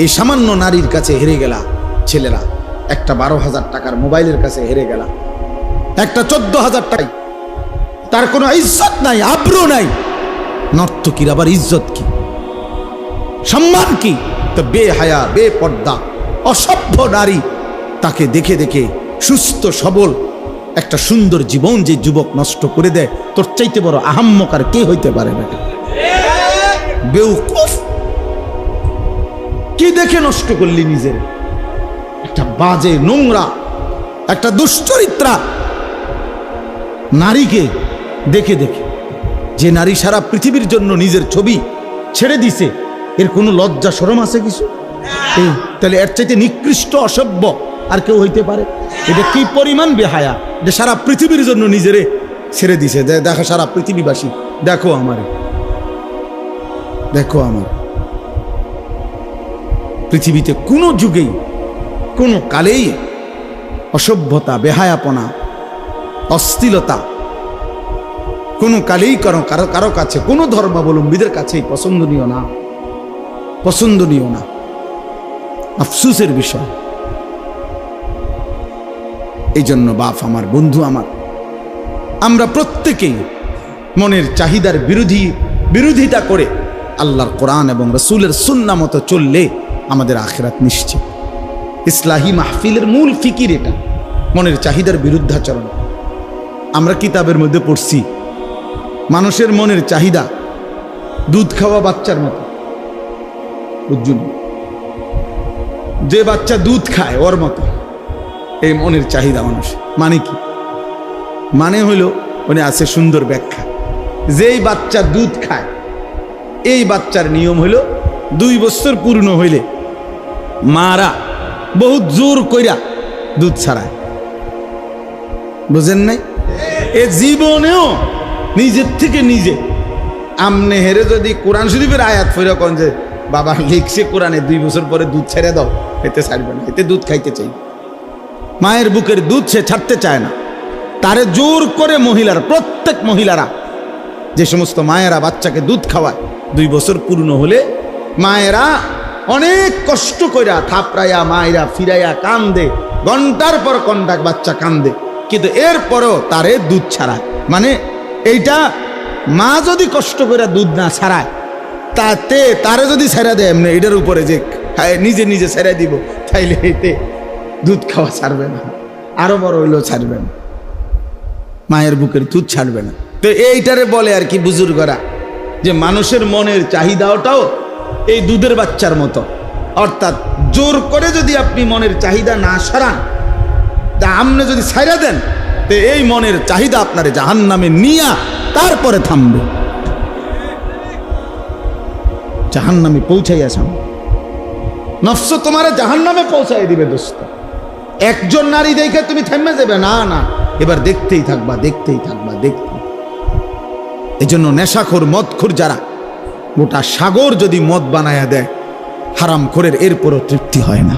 এই সামান্য নারীর কাছে হেরে গেলা ছেলেরা, একটা 12,000 টাকার মোবাইলের কাছে হেরে গেলা, একটা 14,000 টাকা, তার কোনো ইজ্জত নাই, আব্রু নাই। নর্তকীর আবার ইজ্জত কি, সম্মান কি? তো বেহায়া, বেপর্দা, অসভ্য নারী, তাকে দেখে দেখে সুস্থ সবল একটা সুন্দর জীবন যে যুবক নষ্ট করে দেয়, তোর চাইতে বড় আহাম্মক আর কে হইতে পারে না? বেউকুফ, কি দেখে নষ্ট করলি নিজের? একটা বাজে, নোংরা, একটা দুশ্চরিত্রা নারীকে দেখে দেখে, যে নারী সারা পৃথিবীর জন্য নিজের ছবি ছেড়ে দিছে, এর কোনো লজ্জা শরম আছে কিছু? তাহলে এর চাইতে নিকৃষ্ট অসভ্য আর কেউ হইতে পারে? এটা কি পরিমাণ বেহায়া যে সারা পৃথিবীর জন্য নিজেরে ছেড়ে দিছে। দেখো সারা পৃথিবীবাসী, দেখো আমারে, দেখো আমার। পৃথিবীতে কোনো যুগেই, কোনো কালেই অসভ্যতা, বেহায়াপনা, অশ্লীলতা কোনো কালেই কারো কাছে, কোনো ধর্মাবলম্বীদের কাছেই পছন্দনীয় না, পছন্দনীয় না। আফসোসের বিষয়। এই জন্য বাপ আমার, বন্ধু আমার, আমরা প্রত্যেকেই মনের চাহিদার বিরোধিতা করে আল্লাহর কোরআন এবং রসুলের সুন্নাহ মতো চললে আমাদের আখিরাত নিশ্চিত। ইসলাহি মাহফিলের মূল ফিকির এটা, মনের চাহিদার বিরুদ্ধাচরণ। আমরা কিতাবের মধ্যে পড়ছি, মানুষের মনের চাহিদা দুধ খাওয়া বাচ্চার মতো। বুঝুন, যে বাচ্চা দুধ খায় ওর মতো এই মনের চাহিদা মানুষ। মানে কি? মানে হইল, উনি আছে সুন্দর ব্যাখ্যা, যেই বাচ্চা দুধ খায় এই বাচ্চার নিয়ম হইল 2 বছর পূর্ণ হইলে মারা বহুত জোর কইরা দুধ ছাড়ায়। বুঝেন নাই? এ জীবনেও নিজের থেকে নিজে আমনে হেরে যদি কোরআন শরীফের আয়াত ফিরে কোন যে বাবা লিখছে কোরআনে 2 বছর পরে দুধ ছেড়ে দাও, এতে ছাড়বে না, এতে দুধ খাইতে চাই। মায়ের বুকের দুধ সে ছাড়তে চায় না, তারে জোর করে মহিলারা, প্রত্যেক মহিলারা, যে সমস্ত মায়েরা বাচ্চাকে দুধ খাওয়ায় 2 বছর পূর্ণ হলে মায়েরা অনেক কষ্ট কইরা থাপড়াইয়া মায়েরা ফিরাইয়া কান্দে, ঘন্টার পর ঘন্টা বাচ্চা কান্দে, কিন্তু এরপরও তারে দুধ ছাড়ায়। মানে এইটা মা যদি কষ্ট করে দুধ না ছাড়ায়, তাতে তারে যদি ছেড়ে দেয় এমনি এটার উপরে যে নিজে নিজে ছেড়ে দিব, তাইলে এতে দুধ খাওয়া ছাড়বে না, আরো বড় হইলেও ছাড়বে না, মায়ের বুকের দুধ ছাড়বে না। তো এইটারে বলে আর কি বুজুর্গরা, যে মানুষের মনের চাহিদাটাও এই দুধের বাচ্চার মতো। অর্থাৎ জোর করে যদি আপনি মনের চাহিদা না সরান, তা আপনি যদি ছাইড়া দেন, তো এই মনের চাহিদা আপনার জাহান্নামে নিয়া তারপরে থামবে, জাহান্নামে পৌঁছাইয়া সামনে নফস তোমার জাহান্নামে পৌঁছাই দিবে। দোস্ত, একজন নারী দেখে তুমি থেমে যাবে না, না, এবার দেখতেই থাকবা, দেখতেই থাকবা, দেখতে। এই জন্য নেশাখোর, মদখোর যারা, গোটা সাগর যদি মদ বানায়া দেয় হারামখোরের, এরপরও তৃপ্তি হয় না।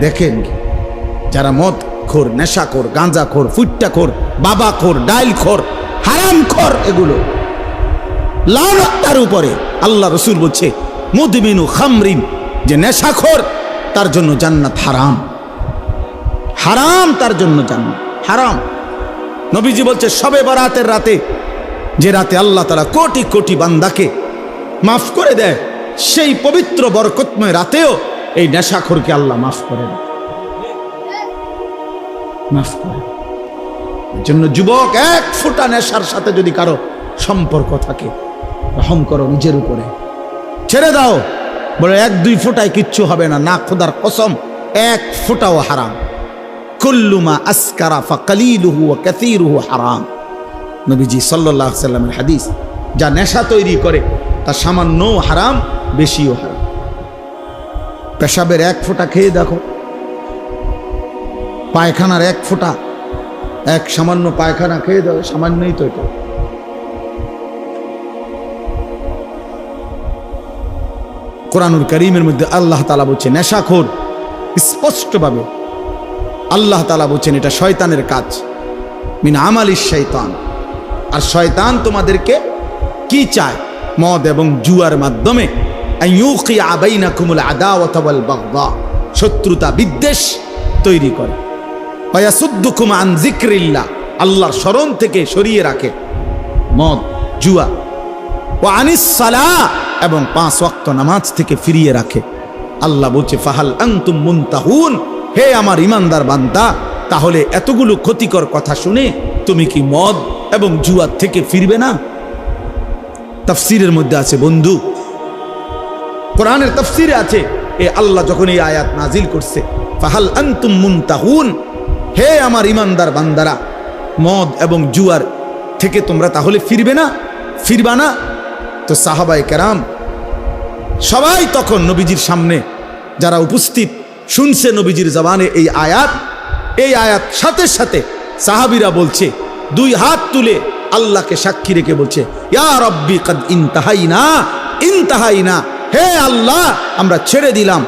দেখেন যারা মদখোর, নেশাখোর, গাঁজাখোর, ফুট্টাখোর, বাবাখোর, ডাইলখোর, হারামখোর, এগুলো লানত তার উপরে। আল্লাহ রসুল বলছে মুদমিনু খামরিন, যে নেশাখোর তার জন্য জান্নাত হারাম, হারাম, তার জন্য জান্নাত হারাম। নবীজি বলছে শবে বরাতের রাতে, যে রাতে আল্লাহ তাআলা কোটি কোটি বান্দাকে মাফ করে দেয়, সেই পবিত্র বরকতময় রাতেও এই নেশাখোরকে আল্লাহ মাফ করে দেয়, মাফ করে। এর জন্য যুবক, 1 ফোঁটা নেশার সাথে যদি কারো সম্পর্ক থাকে, রহম করো নিজের উপরে, ছেড়ে দাও। বলে 1-2 ফোঁটায় কিচ্ছু হবে না, না, খোদার কসম 1 ফোঁটাও হারাম। কুল্লু মা আসকারা ফাকালিলুহু ওয়া কাসীরুহু হারাম। নবীজি সাল্লাল্লাহু আলাইহি সাল্লামের হাদিস, যা নেশা তৈরি করে তা সামান্যও হারাম, বেশিও হারাম। পেশাবের 1 ফোঁটা খেয়ে দেখো, পায়খানার 1 ফোঁটা, এক সামান্য পায়খানা খেয়ে দাও, সামান্যই তো এটা। কোরআনুল কারীমের মধ্যে আল্লাহ তাআলা বলছেন নেশাখোর, স্পষ্টভাবে আল্লাহ তাআলা বলছেন এটা শয়তানের কাজ, মিন আমালিশ শয়তান। আর শয়তান তোমাদেরকে কি চায়? মদ এবং জুয়ার মাধ্যমে আইয়ুকিয়া বাইনাকুমুল আদাওয়াতা ওয়াল বাগদা, শত্রুতা বিদ্বেষ তৈরি করে। ওয়ায়াসুদ্দুকুম আন যিকরিল্লাহ, আল্লাহর স্মরণ থেকে সরিয়ে রাখে মদ জুয়া। ওয়া আনিস সালাহ, এবং 5 ওয়াক্ত নামাজ থেকে ফিরিয়ে রাখে। আল্লাহ বলছে ফাহাল আনতুম মুনতাহুন, হে আমার ইমানদার বান্দা, তাহলে এতগুলো ক্ষতিকর কথা শুনে তুমি কি মদ এবং জুয়া থেকে ফিরবে না? তাফসীরের মধ্যে আছে বন্ধু, কোরআনের তাফসীরে আছে, এ আল্লাহ যখন এই আয়াত নাজিল করছে ফাহাল আনতুম মুনতাহুন, হে আমার ইমানদার বান্দারা, মদ এবং জুয়ার থেকে তোমরা তাহলে ফিরবা না? তো সাহাবায়ে কেরাম সবাই তখন নবীজির সামনে যারা উপস্থিত শুনছে নবীজির জবানে এই আয়াত সাথে সাথে সাহাবীরা বলছে, 2 হাত তুলে আল্লাহকে সাক্ষী রেখে বলছে, ইয়া রাব্বি কাদ ইনতাহাইনা, হে আল্লাহ আমরা ছেড়ে দিলাম।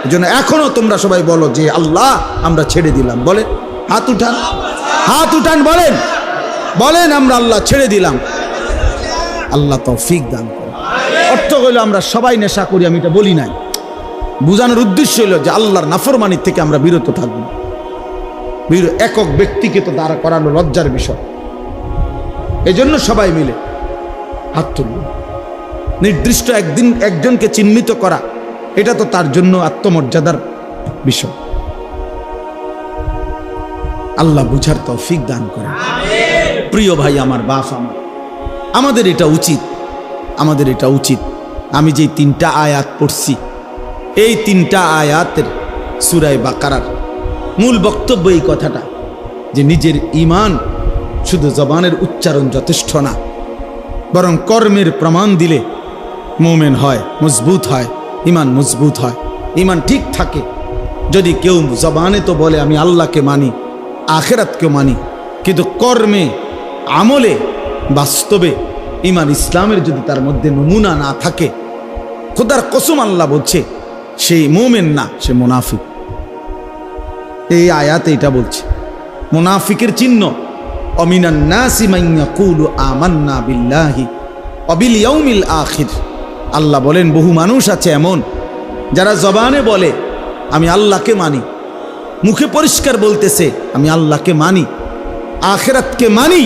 এজন্য এখনো তোমরা সবাই বলো যে আল্লাহ আমরা ছেড়ে দিলাম। বলে হাত উঠান, বলেন আমরা আল্লাহ ছেড়ে দিলাম। আল্লাহ তৌফিক দান করে। অর্থ হইল আমরা সবাই নেশা করি, আমি এটা বলি নাই, বুঝানোর উদ্দেশ্য হলো যে আল্লাহর নাফরমানির থেকে আমরা বিরত থাকবো। একক ব্যক্তিকে তো দাঁড়া করানো লজ্জার বিষয়, এজন্য সবাই মিলে হাত তুলব। নির্দিষ্ট একজনকে চিহ্নিত করা, এটা তো তার জন্য আত্মমর্যাদার বিষয়। আল্লাহ বুঝার তৌফিক দান করে। প্রিয় ভাই আমার, বাপ আমার, আমাদের এটা উচিত। আমি যে 3টা আয়াত পড়ছি, এই 3টা আয়াতের সূরা বাকারার মূল বক্তব্য এই কথাটা যে নিজের ঈমান শুধু জবানের উচ্চারণ যথেষ্ট না, বরং কর্মের প্রমাণ দিলে মুমিন হয়, মজবুত হয়, ঈমান মজবুত হয়, ঈমান ঠিক থাকে। যদি কেউ জবানে তো বলে আমি আল্লাহকে মানি, আখিরাতকেও মানি, কিন্তু কর্মে আমলে বাস্তবে ঈমান ইসলামের যদি তার মধ্যে নমুনা না থাকে, খোদার কসম আল্লাহ বলছে সেই মুমিন না, সে মুনাফিক। এই আয়াতে এটা বলছে মুনাফিকের চিহ্ন, অমিনান নাসি মান ইয়াকুলু আমান্না বিল্লাহি ওয়া বিল ইয়াউমিল আখির। আল্লাহ বলেন বহু মানুষ আছে এমন যারা জবানে বলে আমি আল্লাহকে মানি, মুখে পরিষ্কার বলতেছে আমি আল্লাহকে মানি, আখিরাতকে মানি,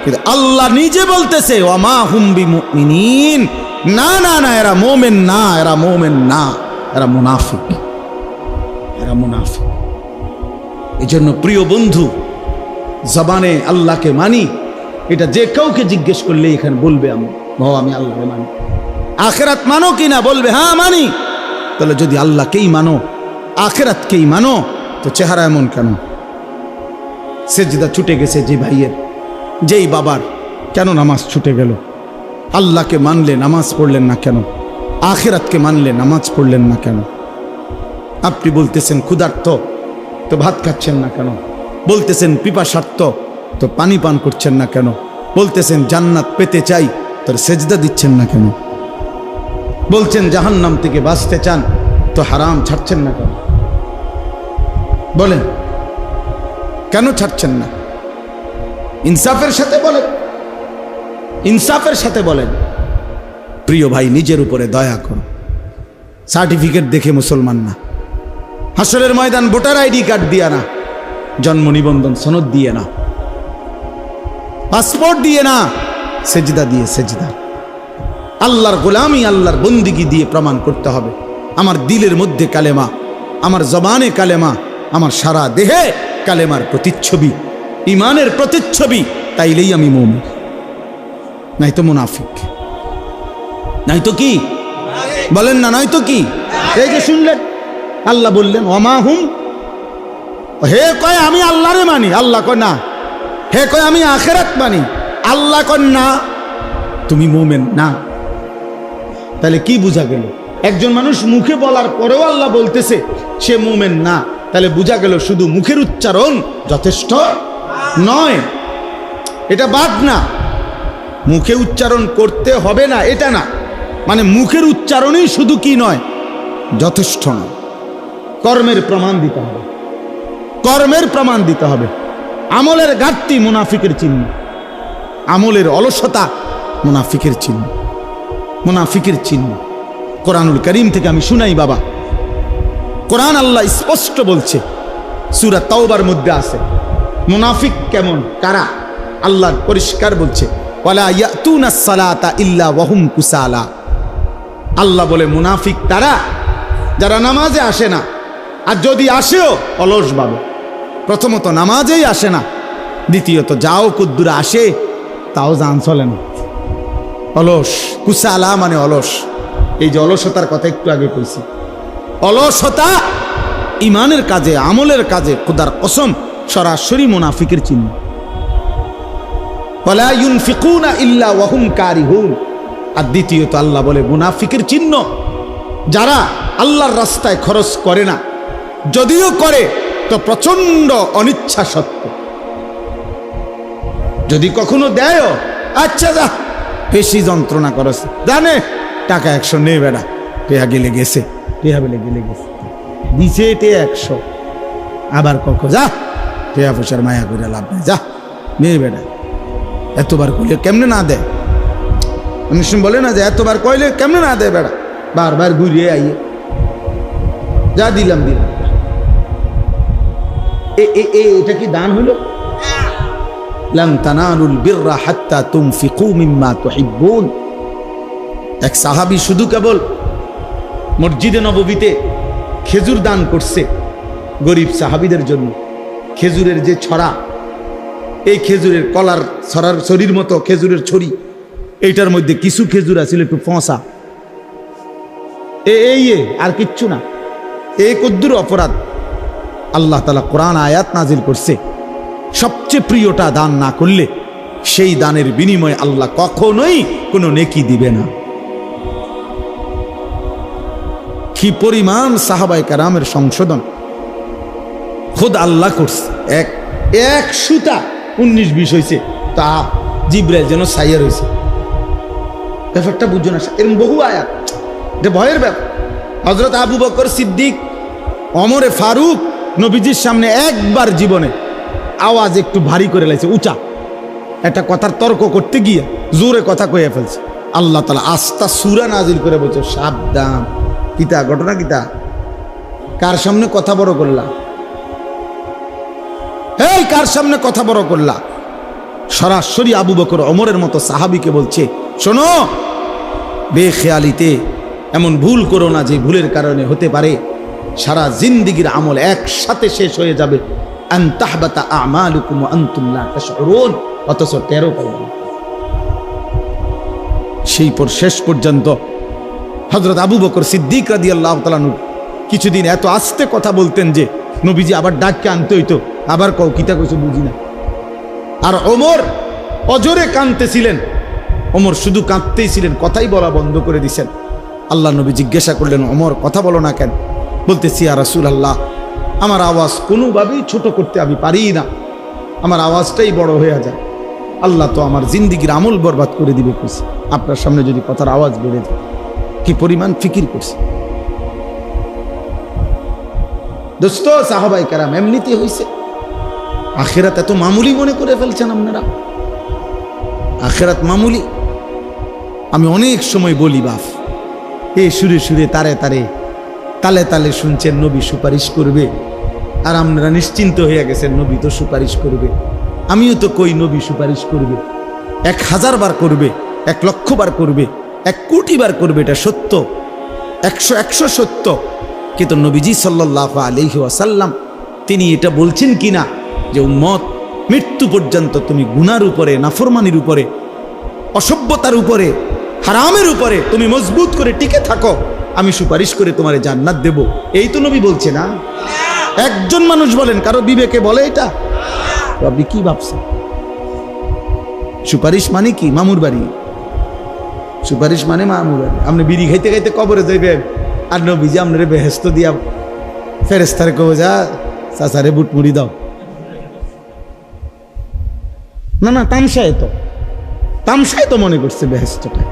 কিন্তু আল্লাহ নিজে বলতেছে ওয়া মা হুম বিমুমিনিন, না এরা মুমিন না, এরা মুনাফিক। এজন্য প্রিয় বন্ধু, জবানে আল্লাহকে মানি, এটা যে কাউকে জিজ্ঞেস করলে এখানে বলবে আমি আল্লাহকে মানি। আখিরাত মানো কিনা? বলবে হ্যাঁ মানি। তাহলে যদি আল্লাহকেই মানো, আখিরাতকেই মানো, তো চেহারা এমন কেন? সেজদা ছুটে গেছে যে ভাইয়ের, যেই বাবার, কেন নামাজ ছুটে গেল? আল্লাহকে মানলে নামাজ পড়লেন না কেন? আখিরাতকে মানলে নামাজ পড়লেন না কেন? আপনি বলতেছেন ক্ষুধার্ত, তো ভাত খাচ্ছেন না কেন? বলতেছেন পিপাসার্ত, তো পানি পান করছেন না কেন? বলতেছেন জান্নাত পেতে চাই, তোর সেজদা দিচ্ছেন না কেন? বলছেন জাহান্নাম থেকে বাঁচতে চান, তো হারাম ছাড়ছেন না কেন? বলেন কেন ছাড়ছেন না? ইনসাফের সাথে বলেন। প্রিয় ভাই, নিজের উপরে দয়া করো। সার্টিফিকেট দেখে মুসলমান না, হাসরের ময়দান ভোটার আইডি কার্ড দিয়ে না, জন্ম নিবন্ধন সনদ দিয়ে না, পাসপোর্ট দিয়ে না, সেজদা দিয়ে, সেজদা আল্লাহর গোলামি, আল্লাহর বন্দিগি দিয়ে প্রমাণ করতে হবে আমার দিলের মধ্যে কালেমা, আমার জবানে কালেমা, আমার সারা দেহে কালেমার প্রতিচ্ছবি, ঈমানের প্রতিচ্ছবি, তাইলেই আমি মুমিন, নাই তো মুনাফিক। নাই তো কি বলেন না? নয় তো কি? এই যে শুনলেন আল্লাহ বললেন ওমা হুম, হে কয় আমি আল্লাহরে মানি, আল্লাহ কয় না। হে কয় আমি আখিরাত মানি, আল্লাহ কয় না, তুমি মুমিন না। তাহলে কি বোঝা গেল? একজন মানুষ মুখে বলার পরেও আল্লাহ বলতেছে সে মুমিন না, তাহলে বোঝা গেল শুধু মুখের উচ্চারণ যথেষ্ট নয়। এটা বাদ না, মুখে উচ্চারণ করতে হবে না এটা না, মানে মুখের উচ্চারণই শুধু কি নয়, যথেষ্ট নয়, কর্মের প্রমাণ দিতে হবে, কর্মের প্রমাণ দিতে হবে। আমলের ঘাটতি মুনাফিকের চিহ্ন, আমলের অলসতা মুনাফিকের চিহ্ন, মুনাফিকের চিহ্ন। কোরআনুল কারীম থেকে আমি শুনাই বাবা। কোরআন আল্লাহ স্পষ্ট বলছে, সূরা তাওবার মধ্যে আছে মুনাফিক কেমন, কারা, আল্লাহ পরিষ্কার বলছে, ওয়ালা ইয়াতুনাস সালাতা ইল্লা ওয়াহুম কুসালা। আল্লাহ বলে মুনাফিক তারা যারা নামাজে আসে না, আর যদি আসেও অলস ভাবে। প্রথমত নামাজেই আসে না, দ্বিতীয়ত যাও কুদ্দুরা আসে তাও জান চলে না, অলস। কুসালা মানে অলস। এই যে অলসতার কথা একটু আগে কইছি, অলসতা ইমানের কাজে, আমলের কাজে খোদার কসম সরাসরি মুনাফিকের চিহ্ন। ওয়ালা ইউনফিকুনা ইল্লা ওয়াহুম কারিহুন। আর দ্বিতীয়ত আল্লাহ বলে মুনাফিকের চিহ্ন যারা আল্লাহর রাস্তায় খরচ করে না, যদিও করে তো প্রচন্ড অনিচ্ছা সত্ত্বে। যদি কখনো দেয়, আচ্ছা যা বেশি যন্ত্রণা করস, জানে টাকা 100 নেই বেড়া, টেহা গেলে গেছে, টেহা বেলে গেলে গেছে, দিছে টে 100, আবার কখন যা টেহা পয়সার মায়া করে লাভ নেই, যা নেই বেড়া। এতবার কইলে কেমনে না দেয়, মানুষ বলে না যে এতবার কইলে কেমনে না দেয় বেড়া, বারবার ঘুরিয়ে আইয়ে যা দিলাম দিলাম। এটা কি দান হলো? লান তানালুল বিররা হাত্তা তুনফিকু মিম্মা তুহিব্বুন। এক সাহাবী শুধু কেবল মসজিদে নববীতে খেজুর দান করছে গরিব সাহাবীদের জন্য। খেজুরের যে ছড়া, এই খেজুরের কলার ছড়ার ছড়ির মতো খেজুরের ছড়ি, এইটার মধ্যে কিছু খেজুর আছিল একটু ফসা, এই আর কিচ্ছু না। এই কদ্দুর অপরাধ আল্লাহ তাআলা কোরআন আয়াত নাজিল করছে, সবচেয়ে প্রিয়টা দান না করলে সেই দানের বিনিময়ে আল্লাহ কখনোই কোনো নেকি দিবে না। কি পরিমাণ সাহাবায়ে কেরামের সংশোধন খোদ আল্লাহ করছে। এক সুতা 19-20 হয়েছে, তা জিবরাইল যেন সাইয়ার হয়েছে। ব্যাপারটা বুঝো না, এরকম বহু আয়াত, এটা ভয়ের ব্যাপার। হযরত আবু বকর সিদ্দিক, ওমরে ফারুক নবীজির সামনে একবার জীবনে আওয়াজ একটু ভারী করে লাইছে, উঁচা একটা কথার তর্ক করতে গিয়ে জোরে কথা কইয়া ফেলছে। আল্লাহ তাআলা আস্তা সূরা নাজিল করে বলছে, সাবধান। কিতা ঘটনা, কিতা কার সামনে কথা বড় করলা, এই কার সামনে কথা বড় করলা? সরাসরি আবু বকর ওমরের মতো সাহাবীকে বলছে, শোনো, বেখেয়ালিতে এমন ভুল করো না যে ভুলের কারণে হতে পারে সারা জিন্দেগীর আমল একসাথে শেষ হয়ে যাবে। আন তাহবাতা আমালুকুম ওয়া আনতুম লা তাশউরুন, অথচ টেরও পাবেন না। সেই পর শেষ পর্যন্ত হযরত আবু বকর সিদ্দিক রাদিয়াল্লাহু তাআলা কিছুদিন এত আস্তে কথা বলতেন যে নবীজি আবার ডাককে আনতে হইতো, আবার কও কিতা কইছো বুঝি না। আর ওমর অজরে কাঁদতেছিলেন, ওমর শুধু কাঁদতেই ছিলেন, কথাই বলা বন্ধ করে দিছেন। আল্লাহ নবী জিজ্ঞাসা করলেন, ওমর কথা বলো না কেন? বলতেছি, ইয়া রাসূলুল্লাহ, আমার আওয়াজ কোনোভাবেই ছোট করতে আমি পারি না, আমার আওয়াজটাই বড় হয়ে যায়। আল্লাহ তো আমার জিন্দিগির আমল বরবাদ করে দিবে কইছে, আপনার সামনে যদি কথার আওয়াজ বেড়ে যায়। কি পরিমাণ ফিকির করছে দোস্ত। সাহাবায়ে কেরাম এমনিতে হইছে, আখিরাত এত মামুলি মনে করে ফেলছেন আপনারা। আখিরাত মামুলি। আমি অনেক সময় বলি, বাপ এই সুরে সুরে তারে তারে তালে তালে শুনছেন নবী সুপারিশ করবে, আর আপনারা নিশ্চিন্ত হয়ে গেছেন নবী তো সুপারিশ করবে। আমিও তো কই নবী সুপারিশ করবে, 1000 বার করবে, 1,00,000 বার করবে, 1 কোটি বার করবে, এটা সত্য, 100 সত্য। কিন্তু নবীজি সাল্লাল্লাহু আলাইহি ওয়াসাল্লাম তিনি এটা বলছেন কিনা যে উম্মত, মৃত্যু পর্যন্ত তুমি গুনার উপরে, নাফরমানির উপরে, অসভ্যতার উপরে, হারামের উপরে তুমি মজবুত করে টিকে থাকো, আমি সুপারিশ করে তোমারে জান্নাত দেব। এই তো নবী বলছে না? একজন মানুষ বলেন, কারো বিবেকে বলে এটা? আপনি কি ভাবছেন? সুপারিশ মানে কি? মামুর বাড়ি। সুপারিশ মানে মামুর বাড়ি। আপনি বিড়ি খাইতে খাইতে কবরে যাইবেন, আর নবীজি আপনারে বেহেশত দিয়া ফেরেশতারে কবে, যা চাচারে বুট মুড়ি দাও। না না, তামসায় তো মনে করছে বেহেশতটা।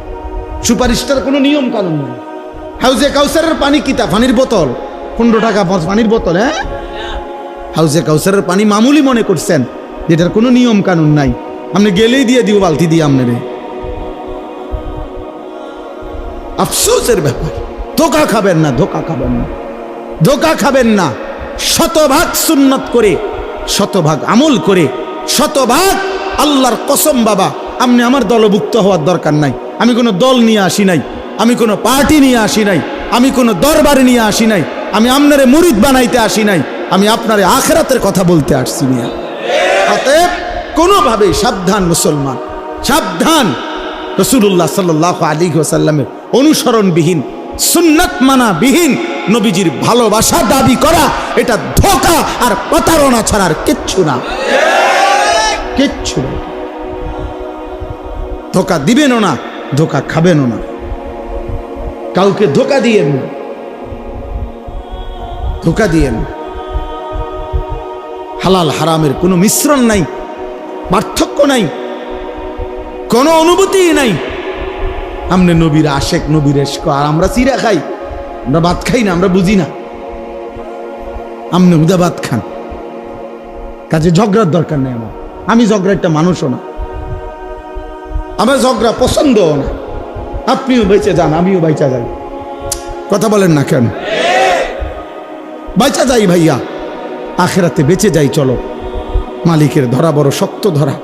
সুপারিশটার কোনো নিয়ম কানুন নেই। হাউজে কাউসারের পানি কিতা? পানির বোতল, 15 টাকা পানির বোতল। হ্যাঁ, হাউজে কাউসারের পানি মামুলি মনে করছেন, যেটার কোনো নিয়ম কানুন নাই। আপনি গেলেই দিয়ে দিব বালতি দিয়ে আপনারে। আফসোসের ব্যাপার। ধোঁকা খাবেন না, ধোঁকা খাবেন না, ধোঁকা খাবেন না। শতভাগ সুন্নত করে, শতভাগ আমল করে, শতভাগ আল্লাহর কসম বাবা, আপনি আমার দলভুক্ত হওয়ার দরকার নাই। আমি কোনো দল নিয়ে আসি নাই, আমি কোনো পার্টি নিয়ে আসি নাই, আমি কোনো দরবার নিয়ে আসি নাই, আমি আপনারে মুরিদ বানাইতে আসি নাই, আমি আপনারে আখিরাতের কথা বলতে আসছি মিয়া। অতএব কোনোভাবে সাবধান মুসলমান, সাবধান। রাসূলুল্লাহ সাল্লাল্লাহু আলাইহি ওয়াসাল্লামের অনুসরণবিহীন, সুন্নাত মানা বিহীন নবীজির ভালোবাসা দাবি করা এটা ধোঁকা আর প্রতারণা ছাড়া আর কিচ্ছু না, কিচ্ছু না। ধোঁকা দিবেনও না, ধোঁকা খাবেনও না, কাউকে ধোঁকা দিয়েন না, ধোঁকা দিয়েন না। হালাল হারামের কোনো মিশ্রণ নাই, পার্থক্য নাই, কোনো অনুভূতি নাই। আমনে নবীর আশেক, নবীর এশক, আর আমরা চিরা খাই, আমরা ভাত খাই না, আমরা বুঝি না। আমনে উদা ভাত খান, কাজে ঝগড়ার দরকার নেই আমার। আমি ঝগড়া একটা মানুষও না, আমার ঝগড়া পছন্দও না। আপনিও বেঁচে যান, আমিও বাইচা যাই। কথা বলেন না কেন? বাইচা যাই ভাইয়া, আখেরাতে বেঁচে যাই। চলো, মালিকের ধরা বড় শক্ত ধরা।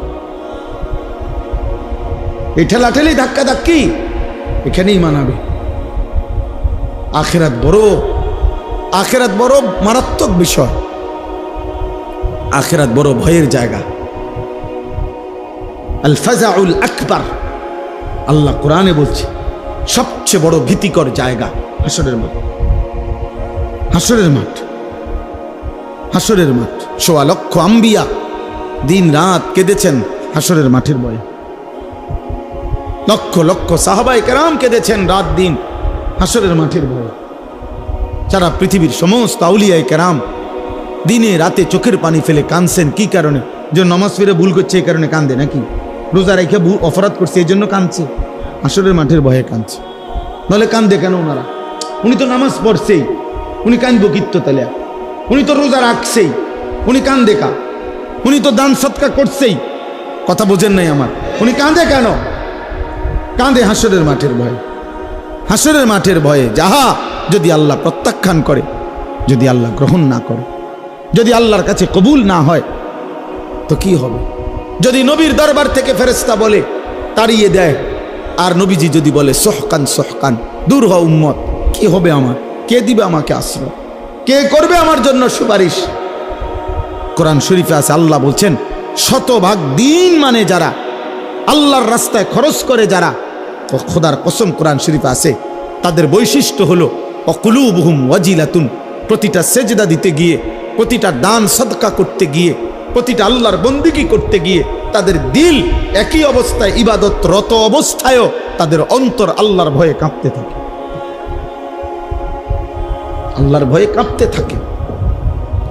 এই ঠেলাঠেলি ধাক্কা ধাক্কি এখানেই মানাবে। আখেরাত বড়, আখেরাত বড় মারাত্মক বিষয়, আখেরাত বড় ভয়ের জায়গা। আল ফাজাউল আকবার, আল্লাহ কোরআনে বলছে সবচেয়ে বড় ভীতিকর জায়গা হাসরের মাঠ। হাসরের মাঠ, হাসরের মাঠ। ১.৫ লক্ষ আম্বিয়া দিন রাত কেঁদেছেন হাসরের মাঠের ভয়ে। লক্ষ লক্ষ সাহাবায়ে কেরাম কেঁদেছেন রাত দিন হাসরের মাঠের ভয়ে। সারা পৃথিবীর সমস্ত আউলিয়ায়ে কেরাম দিনে রাতে চোখের পানি ফেলে কাঁদছেন। কি কারণে? যে নামাজ ফিরে ভুল করছে এই কারণে কান্দে নাকি? রোজা রেখে অপরাধ করছে এই জন্য কাঁদছে? হাসরের মাঠের ভয়ে কাঁদছে। নাহলে কান্দে কেন ওনারা? উনি তো নামাজ পড়ছেই, উনি কান্দবো কিত্ত তাহলে? উনি তো রোজা রাখছেই, উনি কান্দে কা? উনি তো দান সৎকার করছেই। কথা বোঝেন নাই আমার? উনি কান্দে কেন? কাঁদে হাসরের মাঠের ভয়ে। হাসরের মাঠের ভয়ে যাহা যদি আল্লাহ প্রত্যাখ্যান করে, যদি আল্লাহ গ্রহণ না করে, যদি আল্লাহর কাছে কবুল না হয় তো কি হবে? যদি নবীর দরবার থেকে ফেরেশতা বলে তাড়িয়ে দেয়, আর নবীজি যদি বলে সোহকান সোহকান, দূর হ উম্মত, কি হবে আমার? কে দিবে আমাকে আশ্রয়? কে করবে আমার জন্য সুপারিশ? কোরআন শরীফে আছে, আল্লাহ বলছেন শতভাগ দিন মানে যারা আল্লাহর রাস্তায় খরচ করে, যারা, খোদার কসম কোরআন শরীফে আছে তাদের বৈশিষ্ট্য হলো অকুলুবহুম ওয়াজিলাতুন, প্রতিটা সেজদা দিতে গিয়ে, প্রতিটা দান সদকা করতে গিয়ে, প্রতিটা আল্লাহর বন্দিগি করতে গিয়ে তাদের দিল একই অবস্থায়, ইবাদতরত অবস্থায়ও তাদের অন্তর আল্লাহর ভয়ে কাঁপতে থাকে, আল্লাহর ভয়ে কাঁপতে থাকে।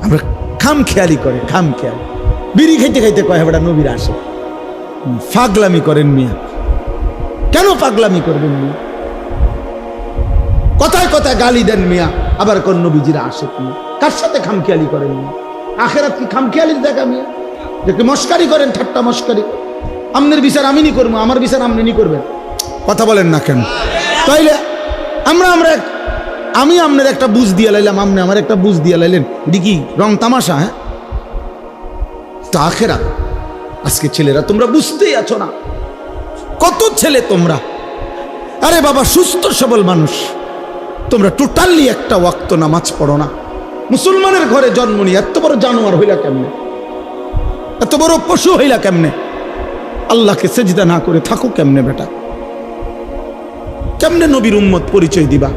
আমরা খাম খেয়ালি করে, খাম খেয়ালি বিড়ি খাইতে খাইতে কয় বেটা নবীর আসে। পাগলামি করেন মিয়া, কেন পাগলামি করবেন মিয়া? কথায় কথায় গালি দেন মিয়া, আবার কোন নবীজিরা আসে মিয়া। কার সাথে খামখেয়ালি করেন মিয়া? আখেরাত কি খামখেয়ালির দেখা মিয়া? দেখে মস্কারি করেন, ঠাট্টা মস্কারি। আমনের বিচার আমি নি করবো, আমার বিচার আপনি নি করবেন। কথা বলেন না কেন? তাইলে আমরা আমি আপনার একটা বুঝ দিয়ে লাইলাম, আপনি আমার একটা বুঝ দিয়ে লাইলেন, দেখি রং তামাশা। হ্যাঁ, তা আখেরাত। আজকে ছেলেরা তোমরা বুঝতেই আছো না, কত ছেলে তোমরা, আরে বাবা সুস্থ সবল মানুষ, তোমরা টোটালি একটা ওয়াক্ত নামাজ পড়ো না। মুসলমানের ঘরে জন্ম নিয়ে এত বড় জানোয়ার হইলা কেমনে? এত বড় পশু হইলা কেমনে? আল্লাহকে সেজদা না করে থাকো কেমনে বেটা? কেমনে নবীর উম্মত পরিচয় দিবা?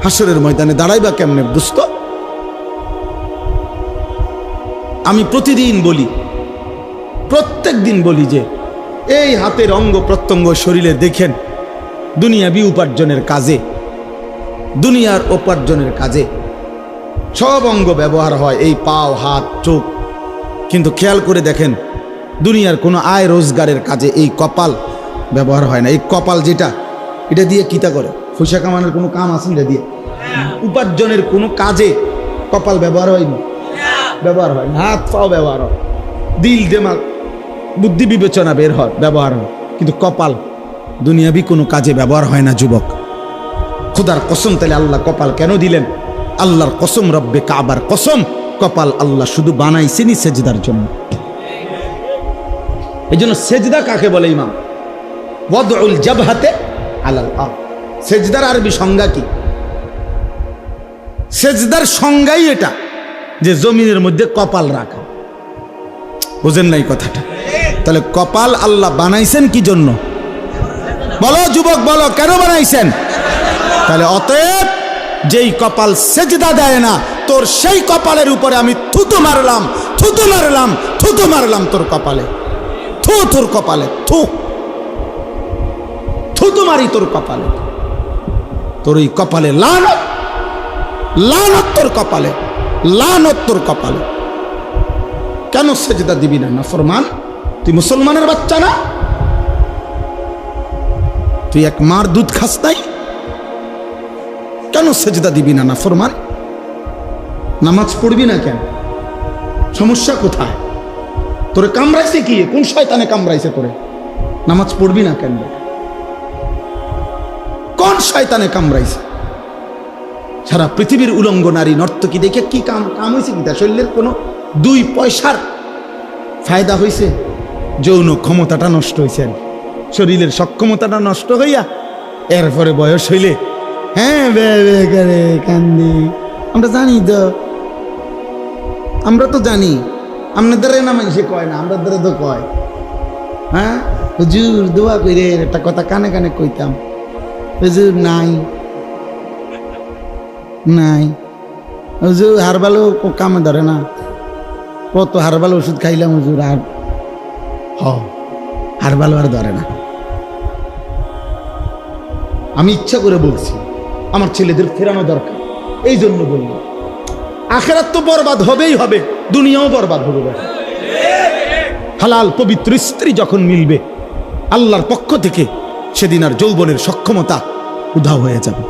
হাসরের ময়দানে দাঁড়াইবা কেমনে দোস্ত? আমি প্রতিদিন বলি, প্রত্যেক দিন বলি যে এই হাতের অঙ্গ প্রত্যঙ্গ শরীরে দেখেন দুনিয়াবি উপার্জনের কাজে, দুনিয়ার উপার্জনের কাজে সব অঙ্গ ব্যবহার হয়, এই পাও, হাত, চোখ। কিন্তু খেয়াল করে দেখেন দুনিয়ার কোনো আয় রোজগারের কাজে এই কপাল ব্যবহার হয় না। এই কপাল যেটা, এটা দিয়ে কিতা করে? পয়সা কামানোর কোনো কাম আছে এটা দিয়ে? উপার্জনের কোনো কাজে কপাল ব্যবহার হয়নি, ব্যবহার হয় না। হাত পাও ব্যবহার হয়, দিল দিমাগ বুদ্ধি বিবেচনা বের হয়, ব্যবহার হয়। কিন্তু কপাল দুনিয়াবি কোনো কাজে ব্যবহার হয় না যুবক। খুদার কসম, তাহলে আল্লাহ কপাল কেন দিলেন? আল্লাহর কসম, রব্বে কাবার কসম, কপাল আল্লাহ শুধু বানাইছেনই সেজদার জন্য। এই জন্য সেজদা কাকে বলে ইমাম? ওয়াদউল জাবহাতে আলাল আরদ। সেজদার আরবি সংজ্ঞা কি? সেজদার সংজ্ঞাই এটা, যে জমিনের মধ্যে কপাল রাখা। বুঝেন নাই কথাটা? তাহলে কপাল আল্লাহ বানাইছেন কি জন্য? বলো যুবক, বলো কেন বানাইছেন? তাহলে অতএব যেই কপাল সেজদা দেয় না, তোর সেই কপালের উপরে আমি থুতু মারলাম, থুতু মারলাম, থুতু মারলাম তোর কপালে। থু, তোর কপালে থু, থুতু মারি তোর কপালে। তোর এই কপালে লানত, লানত তোর কপালে, লানত তোর কপালে। কেন সেজদা দিবি না? নাফরমান, তুই মুসলমানের বাচ্চা না? তুই এক মার দুধ খাস নাই? কেন সেজদা দিবি না? নাফরমান, নামাজ পড়বি না কেন? সমস্যা কোথায়? তোরে কামড়াইছে কি? কোন শয়তানে কামড়াইছে তোরে? নামাজ পড়বি না কেন? কোন শয়তানে কামড়াইছে? সারা পৃথিবীর উলঙ্গ নারী নর্তকী দেখে কি কাম হয়েছে? কি তার শরীরের কোনো 2 পয়সার ফায়দা হয়েছে? যৌন ক্ষমতাটা নষ্ট হয়েছে, শরীরের সক্ষমতাটা নষ্ট হইয়া এরপরে বয়স হইলে হ্যাঁ বে বে করে কান্দি। আমরা জানি তো, আমরা তো জানি। আপনাদের না মানুষে কয় না, আমরা দ্বারা তো কয়। হ্যাঁ হুজুর দোয়া করে একটা কথা কানে কানে কইতাম, হুজুর নাই নাই, হুজুর হারবালো কামে ধরে না, কত হারবাল ওষুধ খাইলাম হুজুর, আর হারবালো আর ধরে না। আমি ইচ্ছা করে বলছি আমার ছেলেদের ফেরানো দরকার, এই জন্য বললাম। আখিরাত তো বরবাদ হবেই হবে, দুনিয়াও বরবাদ হবে। হালাল পবিত্র স্ত্রী যখন মিলবে আল্লাহর পক্ষ থেকে, সেদিন আর যৌবনের সক্ষমতা উধাও হয়ে যাবে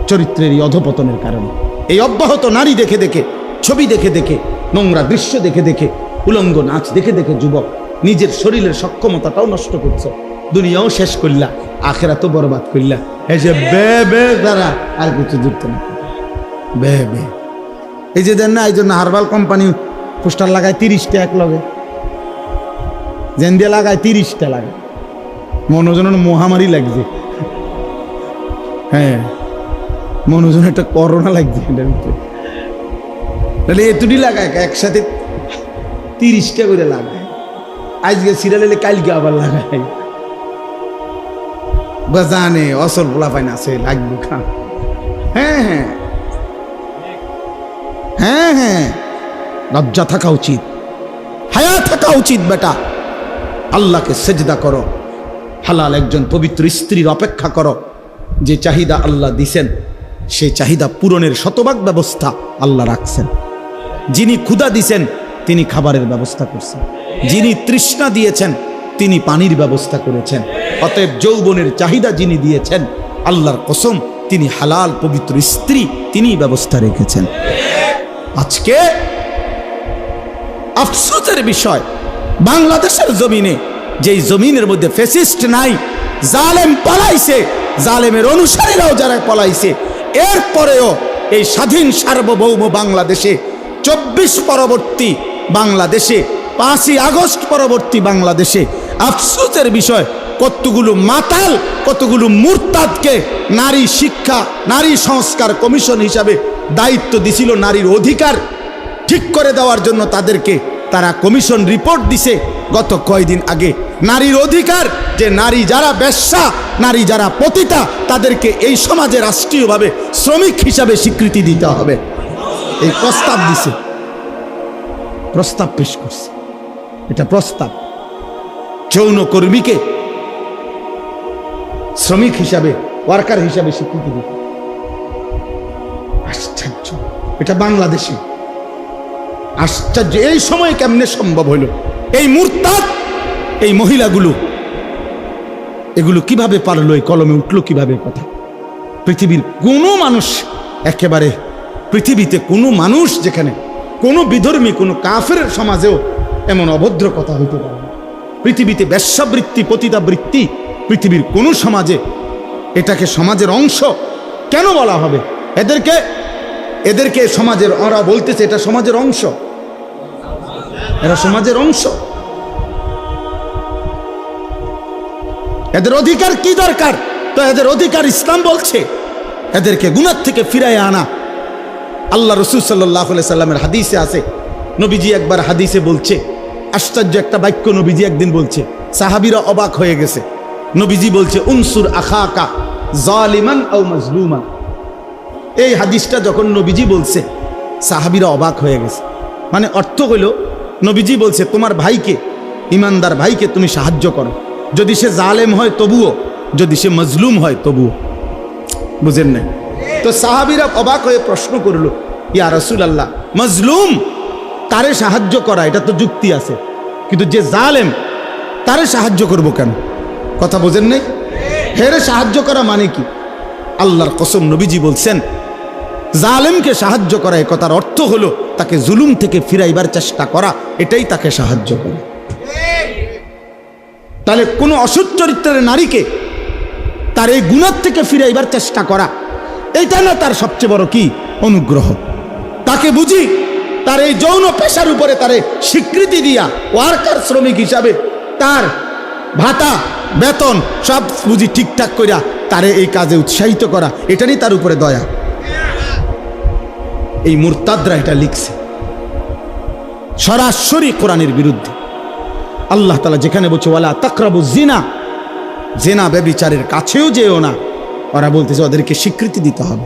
চরিত্রের এই অধপতনের কারণে। এই অব্যাহত নারী দেখে দেখে, ছবি দেখে দেখে, নোংরা দৃশ্য দেখে দেখে, উলঙ্গ নাচ দেখে দেখে যুবক নিজের শরীরের সক্ষমতাটাও নষ্ট করছে, দুনিয়াও শেষ করলা, আখিরাতও বরবাদ করলা। এই যে বে বে দ্বারা আর কিছু যুক্ত না, বে বে। এই যে দেন না, এই জন্য হারবাল কোম্পানি পোস্টার লাগায় 30টা এক লগে, জেন দিয়ে লাগায় 30টা লাগায়, মনোজন মহামারী লাগছে। হ্যাঁ মনোজন একটা করোনা লাগছে এটার ভিতরে। তাহলে এতটি লাগায় একসাথে 30টা করে লাগায়, আজকে সিরিয়াল এলে কালকে আবার লাগায়। বা জানে অসল পোলা পাইন আছে লাগবে খা। হ্যাঁ হ্যাঁ হ্যাঁ হ্যাঁ, লজ্জা থাকা উচিত, হায়া থাকা উচিত। বেটা আল্লাহকে সেজদা করো, হালাল একজন পবিত্র স্ত্রীর অপেক্ষা করো। যে চাহিদা আল্লাহ দিছেন সেই চাহিদা পূরণের শতভাগ ব্যবস্থা আল্লাহ রাখছেন। যিনি ক্ষুধা দিছেন তিনি খাবারের ব্যবস্থা করছেন, যিনি তৃষ্ণা দিয়েছেন তিনি পানির ব্যবস্থা করেছেন। অতএব যৌবনের চাহিদা যিনি দিয়েছেন আল্লাহর কসম তিনি হালাল পবিত্র স্ত্রী তিনি ব্যবস্থা রেখেছেন। আজকে আফসোসের বিষয়, বাংলাদেশের জমিনে, যেই জমিনের মধ্যে ফ্যাসিস্ট নাই, জালেম পলাইছে, জালেমের অনুসারীরাও যারা পলাইছে, এরপরেও এই স্বাধীন সার্বভৌম বাংলাদেশে 24 পরবর্তী বাংলাদেশে, 5ই আগস্ট পরবর্তী বাংলাদেশে আফসোসের বিষয় কতগুলো মাতাল, কতগুলো মুরতাদকে নারী শিক্ষা, নারী সংস্কার কমিশন হিসাবে দায়িত্ব দিছিল নারীর অধিকার ঠিক করে দেওয়ার জন্য। তাদেরকে তারা কমিশন রিপোর্ট দিছে গত কয়েকদিন আগে। নারীর অধিকার, যে নারী যারা বেশ্যা, নারী যারা পতিতা, তাদেরকে এই সমাজে রাষ্ট্রীয়ভাবে শ্রমিক হিসাবে স্বীকৃতি দিতে হবে, এই প্রস্তাব দিছে, প্রস্তাব পেশ করছে। এটা প্রস্তাব, যৌনকর্মীকে শ্রমিক হিসাবে, ওয়ার্কার হিসাবে স্বীকৃতি দিতে। আশ্চর্য, এটা বাংলাদেশে আশ্চর্য। এই সময় কেমনে সম্ভব হইল? এই মুরতাদ, এই মহিলাগুলো এগুলো কিভাবে পারলো, এই কলমে উঠলো কিভাবে কথা? পৃথিবীর কোনো মানুষ, একেবারে পৃথিবীতে কোনো মানুষ, যেখানে কোনো বিধর্মী, কোনো কাফেরের সমাজেও এমন অভদ্র কথা হইতে পারে না। পৃথিবীতে বেশ্যাবৃত্তি, পতিতাবৃত্তি পৃথিবীর কোনো সমাজে এটাকে সমাজের অংশ কেন বলা হবে? এদেরকে সমাজের, ওরা বলতেছে এটা সমাজের অংশ, এরা সমাজের অংশ। এদের অধিকার কি দরকার? তো এদের অধিকার ইসলাম বলছে এদেরকে গুনাহ থেকে ফিরায় আনা। আল্লাহ রাসূল সাল্লাল্লাহু আলাইহি সাল্লামের হাদিসে আছে, নবীজি একবার হাদিসে বলছে, আশ্চর্য একটা বাক্য নবীজি একদিন বলছে, সাহাবীরা অবাক হয়ে গেছে। নবীজি বলছে, উনসুর আখাকা জালিমান আও মাজলুমান। এই হাদিসটা যখন নবীজি বলছে সাহাবীরা অবাক হয়ে গেছে। মানে অর্থ হইল, নবীজি বলছে তোমার ভাইকে, ইমানদার ভাইকে তুমি সাহায্য করো, যদি সে জালেম হয় তবুও, যদি সে মজলুম হয় তবুও। বুঝেন নাই? তো সাহাবীরা অবাক হয়ে প্রশ্ন করলো, ইয়া রাসূলুল্লাহ, মজলুম তারে সাহায্য করা এটা তো যুক্তি আছে, কিন্তু যে জালেম তারে সাহায্য করব কেন? কথা বোঝেন নাই? হেরে সাহায্য করা মানে কি? আল্লাহর কসম, নবীজি বলছেন জালেমকে সাহায্য করা, এ কথার অর্থ হলো তাকে জুলুম থেকে ফিরাইবার চেষ্টা করা, এটাই তাকে সাহায্য করে। তাহলে কোনো অসৎ চরিত্রের নারীকে তার এই গুনাহ থেকে ফিরাইবার চেষ্টা করা, এইটা না তার সবচেয়ে বড় কি অনুগ্রহ? তাকে বুঝি তার এই যৌন পেশার উপরে তারে স্বীকৃতি দিয়া ওয়ার্কার, শ্রমিক হিসাবে তার ভাতা বেতন সব বুঝি ঠিকঠাক করিয়া তারে এই কাজে উৎসাহিত করা, এটারই তার উপরে দয়া। এই মুরতাদরা এটা লিখছে সরাসরি কোরআনের বিরুদ্ধে। আল্লাহ তাআলা যেখানে বলছে ওয়ালা তাকরাবুজ জিনা, জিনা ব্যভিচারের কাছেও যেও না, ওরা বলতেছে ওদেরকে স্বীকৃতি দিতে হবে।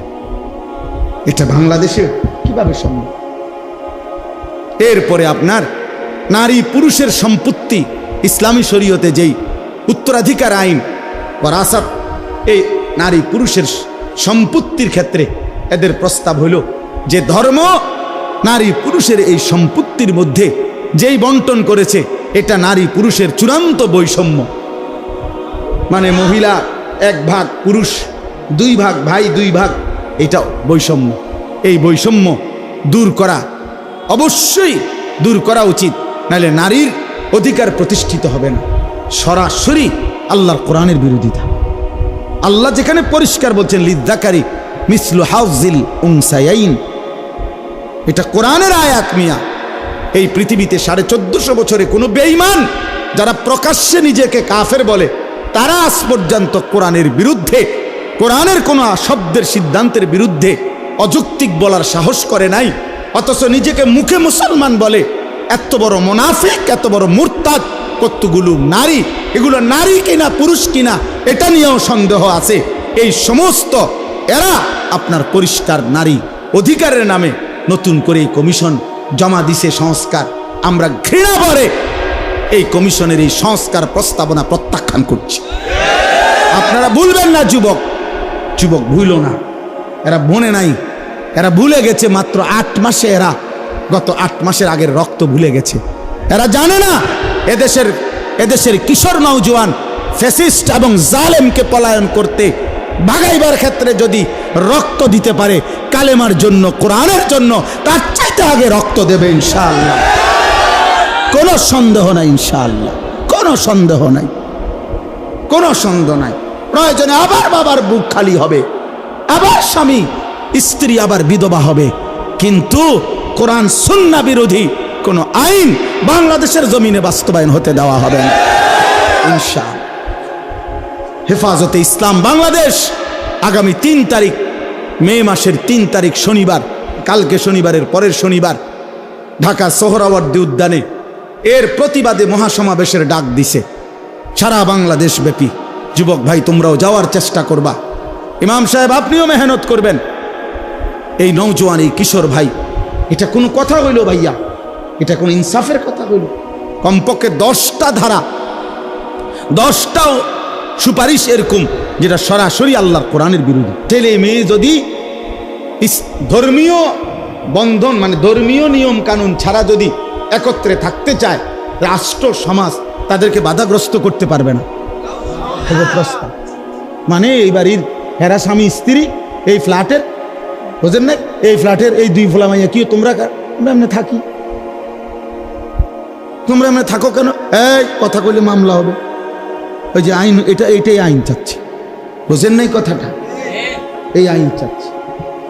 এটা বাংলাদেশে কিভাবে সম্ভব? এরপরে আপনার নারী পুরুষের সম্পত্তি, ইসলামী শরীয়তে যেই উত্তরাধিকার আইন ওয়ারাসাত, এই নারী পুরুষের সম্পত্তির ক্ষেত্রে এদের প্রস্তাব হলো যে ধর্ম নারী পুরুষের এই সম্পত্তির মধ্যে যেই বন্টন করেছে, এটা নারী পুরুষের চূড়ান্ত বৈষম্য। মানে মহিলা 1 ভাগ, পুরুষ 2 ভাগ, ভাই 2 ভাগ, এটা বৈষম্য। এই বৈষম্য দূর করা, অবশ্যই দূর করা উচিত, নাহলে নারীর অধিকার প্রতিষ্ঠিত হবে না। সরাসরি আল্লাহর কোরআনের বিরোধিতা। আল্লাহ যেখানে পরিষ্কার বলছেন লিযযাকারি মিসলু হাযিল উনসায়াইন, এটা কোরআনের আয়াত মিয়া। এই পৃথিবীতে 1450 বছরে কোনো বেঈমান যারা প্রকাশ্যে নিজেকে কাফের বলে, তারা আজ পর্যন্ত কোরআনের বিরুদ্ধে, কোরআনের কোনো শব্দের সিদ্ধান্তের বিরুদ্ধে অযৌক্তিক বলার সাহস করে নাই। অথচ নিজেকে মুখে মুসলমান বলে। এত বড় মুনাফিক, এত বড় মুরতাদ। কতগুলো নারী, এগুলো নারী কিনা পুরুষ কিনা এটা নিয়েও সন্দেহ আছে। এই সমস্ত এরা আপনার পরিষ্কার নারী অধিকারের নামে নতুন করে এই কমিশন জমা দিছে সংস্কার। আমরা ঘৃণা ভরে এই কমিশনের এই সংস্কার প্রস্তাবনা প্রত্যাখ্যান করছি। আপনারা ভুলবেন না, যুবক ভুল না, এরা বনে নাই, এরা ভুলে গেছে মাত্র 8 মাসে, এরা গত 8 মাসের আগের রক্ত ভুলে গেছে। এরা জানে না এদেশের কিশোর নওজোয়ান ফ্যাসিস্ট এবং জালেমকে পলায়ন করতে ভাগাইবার ক্ষেত্রে যদি রক্ত দিতে পারে কালেমার জন্য, কোরআনের জন্য, তার চাইতে আগে রক্ত দেবে ইনশাআল্লাহ। কোনো সন্দেহ নাই, ইনশাআল্লাহ কোনো সন্দেহ নাই, কোনো সন্দেহ নাই। প্রয়োজনে আবার বাবার বুক খালি হবে, আবার স্বামী স্ত্রী আবার বিধবা হবে, কিন্তু কোরআন সুন্নাহ বিরোধী কোন আইন বাংলাদেশের জমিনে বাস্তবায়ন হতে দেওয়া হবে না ইনশাআল্লাহ। হেফাজতে ইসলাম বাংলাদেশ আগামী 3 তারিখ, মে মাসের 3 তারিখ শনিবার, কালকে শনিবারের পরের শনিবার ঢাকা সোহরাওয়ার্দী উদ্যানে এর প্রতিবাদে মহাসমাবেশের ডাক দিছে সারা বাংলাদেশ ব্যাপী। যুবক ভাই, তোমরাও যাওয়ার চেষ্টা করবা। ইমাম সাহেব আপনিও মেহনত করবেন। এই নওজোয়ান, এই কিশোর ভাই, এটা কোনো কথা হইল ভাইয়া? এটা কোনো ইনসাফের কথা হইল? কমপক্ষে 10টা ধারা, 10টাও সুপারিশ এরকম যেটা সরাসরি আল্লাহর কোরআনের বিরোধী। ছেলে মেয়ে যদি ধর্মীয় বন্ধন, মানে ধর্মীয় নিয়ম কানুন ছাড়া যদি একত্রে থাকতে চায়, রাষ্ট্র সমাজ তাদেরকে বাধাগ্রস্ত করতে পারবে না। প্রস্তাব মানে এই বাড়ির হেরা স্বামী স্ত্রী এই ফ্ল্যাটের, বুঝেন না, এই ফ্ল্যাটের এই 2 ফোলা মাইয়া কি তোমরা এমনি থাকি, তোমরা এমনি থাকো কেন? এই কথা কইলে মামলা হবে। ওই যে আইন, এটাই আইন চাচ্ছে। বোঝেন নাই কথাটা? এই আইন চাচ্ছে।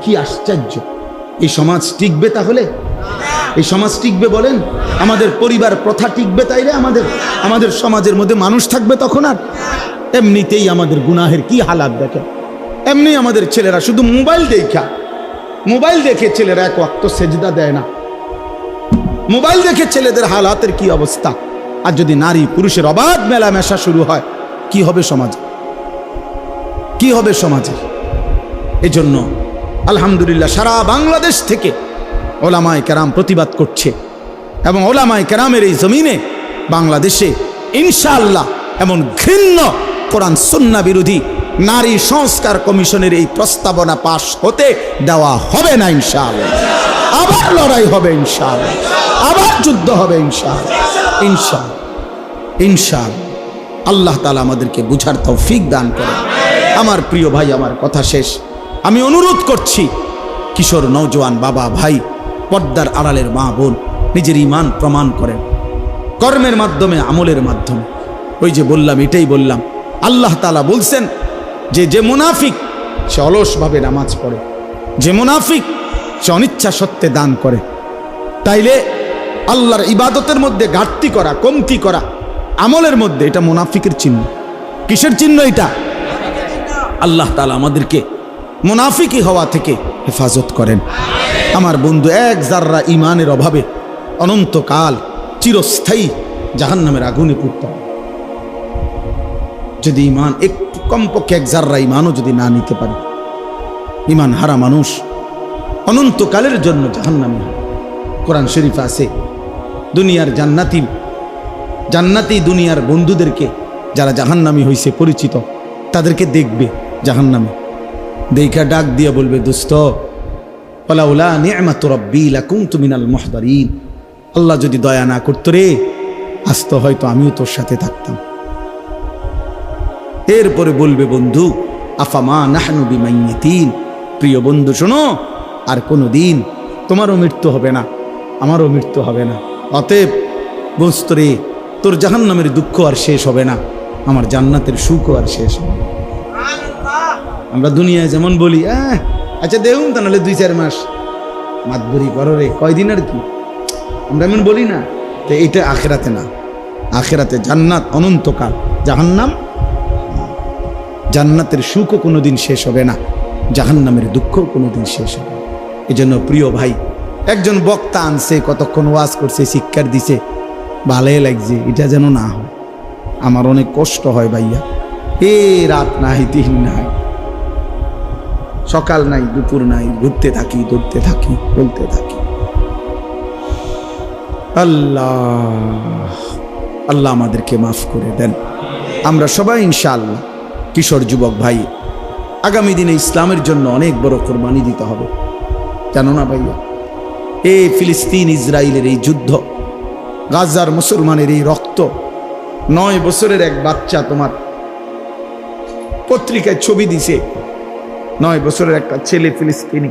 কি আশ্চর্য! এই সমাজ টিকবে তাহলে? এই সমাজ টিকবে বলেন? আমাদের পরিবার প্রথা টিকবে তাইলে? আমাদের সমাজের মধ্যে মানুষ থাকবে তখন? আর এমনিতেই আমাদের গুনাহের কি হালাত দেখে। এমনি আমাদের ছেলেরা শুধু মোবাইল দেখে ছেলেরা এক ওয়াক্ত সেজদা দেয় না। মোবাইল দেখে ছেলেদের হালাতের কি অবস্থা। আর যদি নারী পুরুষের অবাধ মেলামেশা শুরু হয়, কি হবে সমাজে? কি হবে সমাজে? এজন্য আলহামদুলিল্লাহ সারা বাংলাদেশ থেকে ওলামায়ে কেরাম প্রতিবাদ করছে, এবং ওলামায়ে কেরামের এই জমিনে বাংলাদেশে ইনশাআল্লাহ এমন ঘৃণ্য কোরআন সুন্নাহ বিরোধী নারী সংস্কার কমিশনের এই প্রস্তাবনা পাশ হতে দেওয়া হবে না ইনশাআল্লাহ। আবার লড়াই হবে ইনশাআল্লাহ, আবার যুদ্ধ হবে ইনশাআল্লাহ, ইনশাআল্লাহ, ইনশাআল্লাহ। আল্লাহ তাআলা আমাদেরকে বুঝার তৌফিক দান করেন। আমার প্রিয় ভাই, আমার কথা শেষ। আমি অনুরোধ করছি, কিশোর নওজোয়ান বাবা ভাই, পর্দার আড়ালের মা বোন, নিজের ঈমান প্রমাণ করেন কর্মের মাধ্যমে, আমলের মাধ্যমে। ওই যে বললাম, এটাই বললাম, আল্লাহ তাআলা বলছেন যে মুনাফিক সে অলসভাবে নামাজ পড়ে, যে মুনাফিক সে অনিচ্ছা সত্ত্বে দান করে। তাইলে আল্লাহর ইবাদতের মধ্যে ঘাটতি করা, কমতি করা, আমলের মধ্যে, এটা মুনাফিকের চিহ্ন। কিসের চিহ্ন এটা? আল্লাহ তাআলা আমাদেরকে মুনাফিকি হওয়া থেকে হেফাজত করেন। আমার বন্ধু, এক জাররা ইমানের অভাবে অনন্তকাল চিরস্থায়ী জাহান্নামের আগুনে পুড়তে হবে। যদি ইমান একটু কমপক্ষে এক জাররা ইমানও যদি না নিতে পারে, ইমান হারা মানুষ অনন্তকালের জন্য জাহান্নামী হয়। কোরআন শরীফে আছে, দুনিয়ার জান্নাতি দুনিয়ার বন্ধুদেরকে যারা জাহান্নামী হইছে পরিচিত, তাদেরকে দেখবে জাহান্নামী, দেখা ডাক দিয়ে বলবে, দোস্ত ওয়ালাউলা নি'মাতু রাব্বি লাকুনতু মিনাল মুহদারিন। আল্লাহ যদি দয়া না করতো রে, আজ তো হয়তো আমিও তোর সাথে থাকতাম। এরপরে বলবে, বন্ধু আফামা নাহনু বিমাইয়িতিন। প্রিয় বন্ধু শোনো, আর কোনো দিন তোমারও মৃত্যু হবে না, আমারও মৃত্যু হবে না। অতএব বুঝতো রে, তোর জাহান্নামের দুঃখ আর শেষ হবে না, আমার জান্নাতের সুখও আর শেষ হবে না। আমরা দুনিয়ায় যেমন বলি, আচ্ছা দেখুন তা নাহলে 2-4 মাস মাতবরি করো রে, কয়দিন আর কি, আমরা এমন বলি না? তো এইটা আখেরাতে না। আখেরাতে জান্নাত অনন্তকাল, জাহান্নাম, জান্নাতের সুখও কোনোদিন শেষ হবে না, জাহান্নামের দুঃখও কোনোদিন শেষ হবে না। এই জন্য প্রিয় ভাই, একজন বক্তা আনছে, কতক্ষণ ওয়াজ করছে, শিক্ষার দিছে, ভালোই লাগছে, এটা যেন না হয়। আমার অনেক কষ্ট হয় ভাইয়া, রাত নাই, দিন নাই, সকাল নাই, দুপুর নাই, ঘুরতে থাকি, দৌড়তে থাকি, বলতে থাকি। আল্লাহ আমাদেরকে মাফ করে দেন। আমরা সবাই ইনশাআল্লাহ কিশোর যুবক ভাই, আগামী দিনে ইসলামের জন্য অনেক বড় কোরবানি দিতে হবে, জানো না ভাইয়া? এই ফিলিস্তিন ইসরায়েলের এই যুদ্ধ, গাজার মুসলমানের এই রক্ত, 9 বছরের এক বাচ্চা, তোমার পত্রিকায় ছবি দিছে, 9 বছরের একটা ছেলে ফিলিস্তিনি,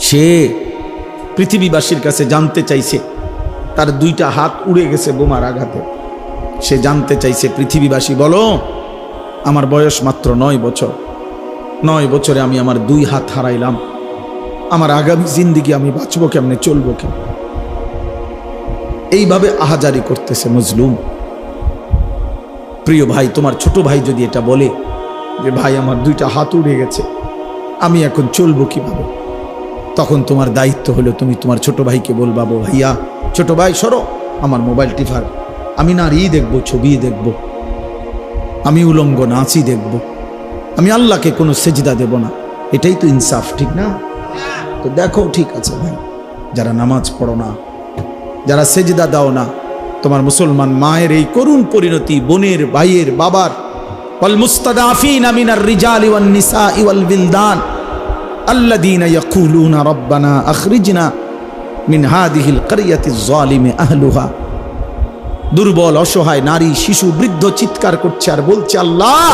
সে পৃথিবীবাসীর কাছে জানতে চাইছে, তার 2টা হাত উড়ে গেছে বোমার আঘাতে। সে জানতে চাইছে, পৃথিবীবাসী বলো, আমার বয়স মাত্র 9 বছর, 9 বছরে আমি আমার 2 হাত হারাইলাম, আমার আগামী জিন্দেগি আমি বাঁচবো কেমনে, চলবো কেমনে? এইভাবে আহাজারি করতেছে মজলুম। প্রিয় ভাই, তোমার ছোট ভাই যদি এটা বলে যে ভাই আমার 2টা হাত উড়ে গেছে, আমি এখন চলবো কিভাবে, তখন তোমার দায়িত্ব হলো তুমি তোমার ছোট ভাইকে বলবা, ভাইয়া, ছোট ভাই সরো, আমার মোবাইল টিফার, আমি নারী দেখবো, ছবি দেখবো, আমি উলঙ্গ নাচই দেখবো, আমি আল্লাহকে কোনো সেজদা দেব না। এটাই তো ইনসাফ, ঠিক না? তো দেখো, ঠিক আছে ভাই, যারা নামাজ পড়ো না, যারা সেজদা দাও না, তোমার মুসলমান মায়ের এই করুণ পরিণতি, বোনের, ভাইয়ের, বাবার, ওয়াল মুস্তাদাফিনা মিনার রিজালি ওয়ান নিসাই ওয়াল বিলদান আল্লাযীনা ইয়াকুলুনা রাব্বানা আখরিজনা মিন হাযিহিল ক্বরিয়াতিজ যালিমি আহলুহা। দুর্বল, অসহায় নারী, শিশু, বৃদ্ধ চিৎকার করছে আর বলছে, আল্লাহ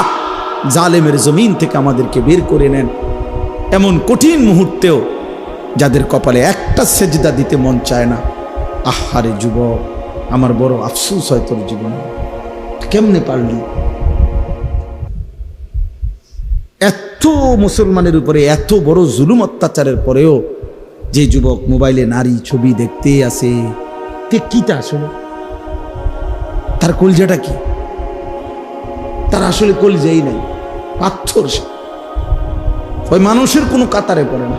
জালেমের জমিন থেকে আমাদেরকে বের করে নেন। এমন কঠিন মুহূর্তেও যাদের কপালে একটা সেজদা দিতে মন চায় না। আহারে যুবক, আমার বড় আফসোস হয় তোর জীবনে, কেমনে পারলি? এত মুসলমানের উপরে এত বড় জুলুম অত্যাচারের পরেও যে যুবক মোবাইলে নারী ছবি দেখতে আসে, কিটা আসলে তার কলজাটা কি? তার আসলে কলজাই নাই, পাথর সে। ওই মানুষের কোনো কাতারে পড়ে না।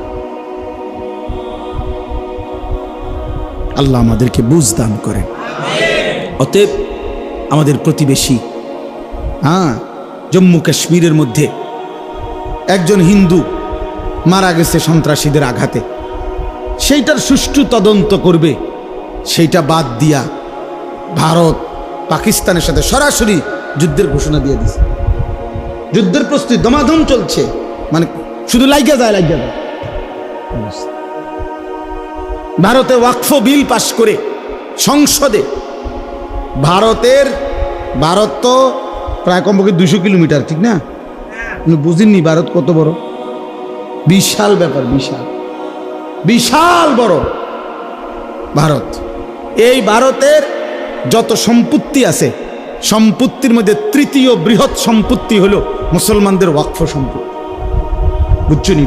আল্লাহ আমাদেরকে বুঝ দান করেন। অতএব আমাদের প্রতিবেশী জম্মু কাশ্মীরের মধ্যে একজন হিন্দু মারা গেছে সন্ত্রাসীদের আঘাতে, সেইটার সুষ্ঠু তদন্ত করবে, সেইটা বাদ দিয়া ভারত পাকিস্তানের সাথে সরাসরি যুদ্ধের ঘোষণা দিয়ে দিছে। যুদ্ধের প্রস্তুতি দমাদম চলছে, মানে শুধু লাইগা যায়। ভারতে ওয়াকফ বিল পাশ করে সংসদে, ভারত তো প্রায় কমপক্ষে 200 কিলোমিটার, ঠিক না? বুঝিনি ভারত কত বড়, বিশাল ব্যাপার, বিশাল বড় ভারত। এই ভারতের যত সম্পত্তি আছে, সম্পত্তির মধ্যে তৃতীয় বৃহৎ সম্পত্তি হলো মুসলমানদের ওয়াকফ সম্পত্তি। বুঝছো নি?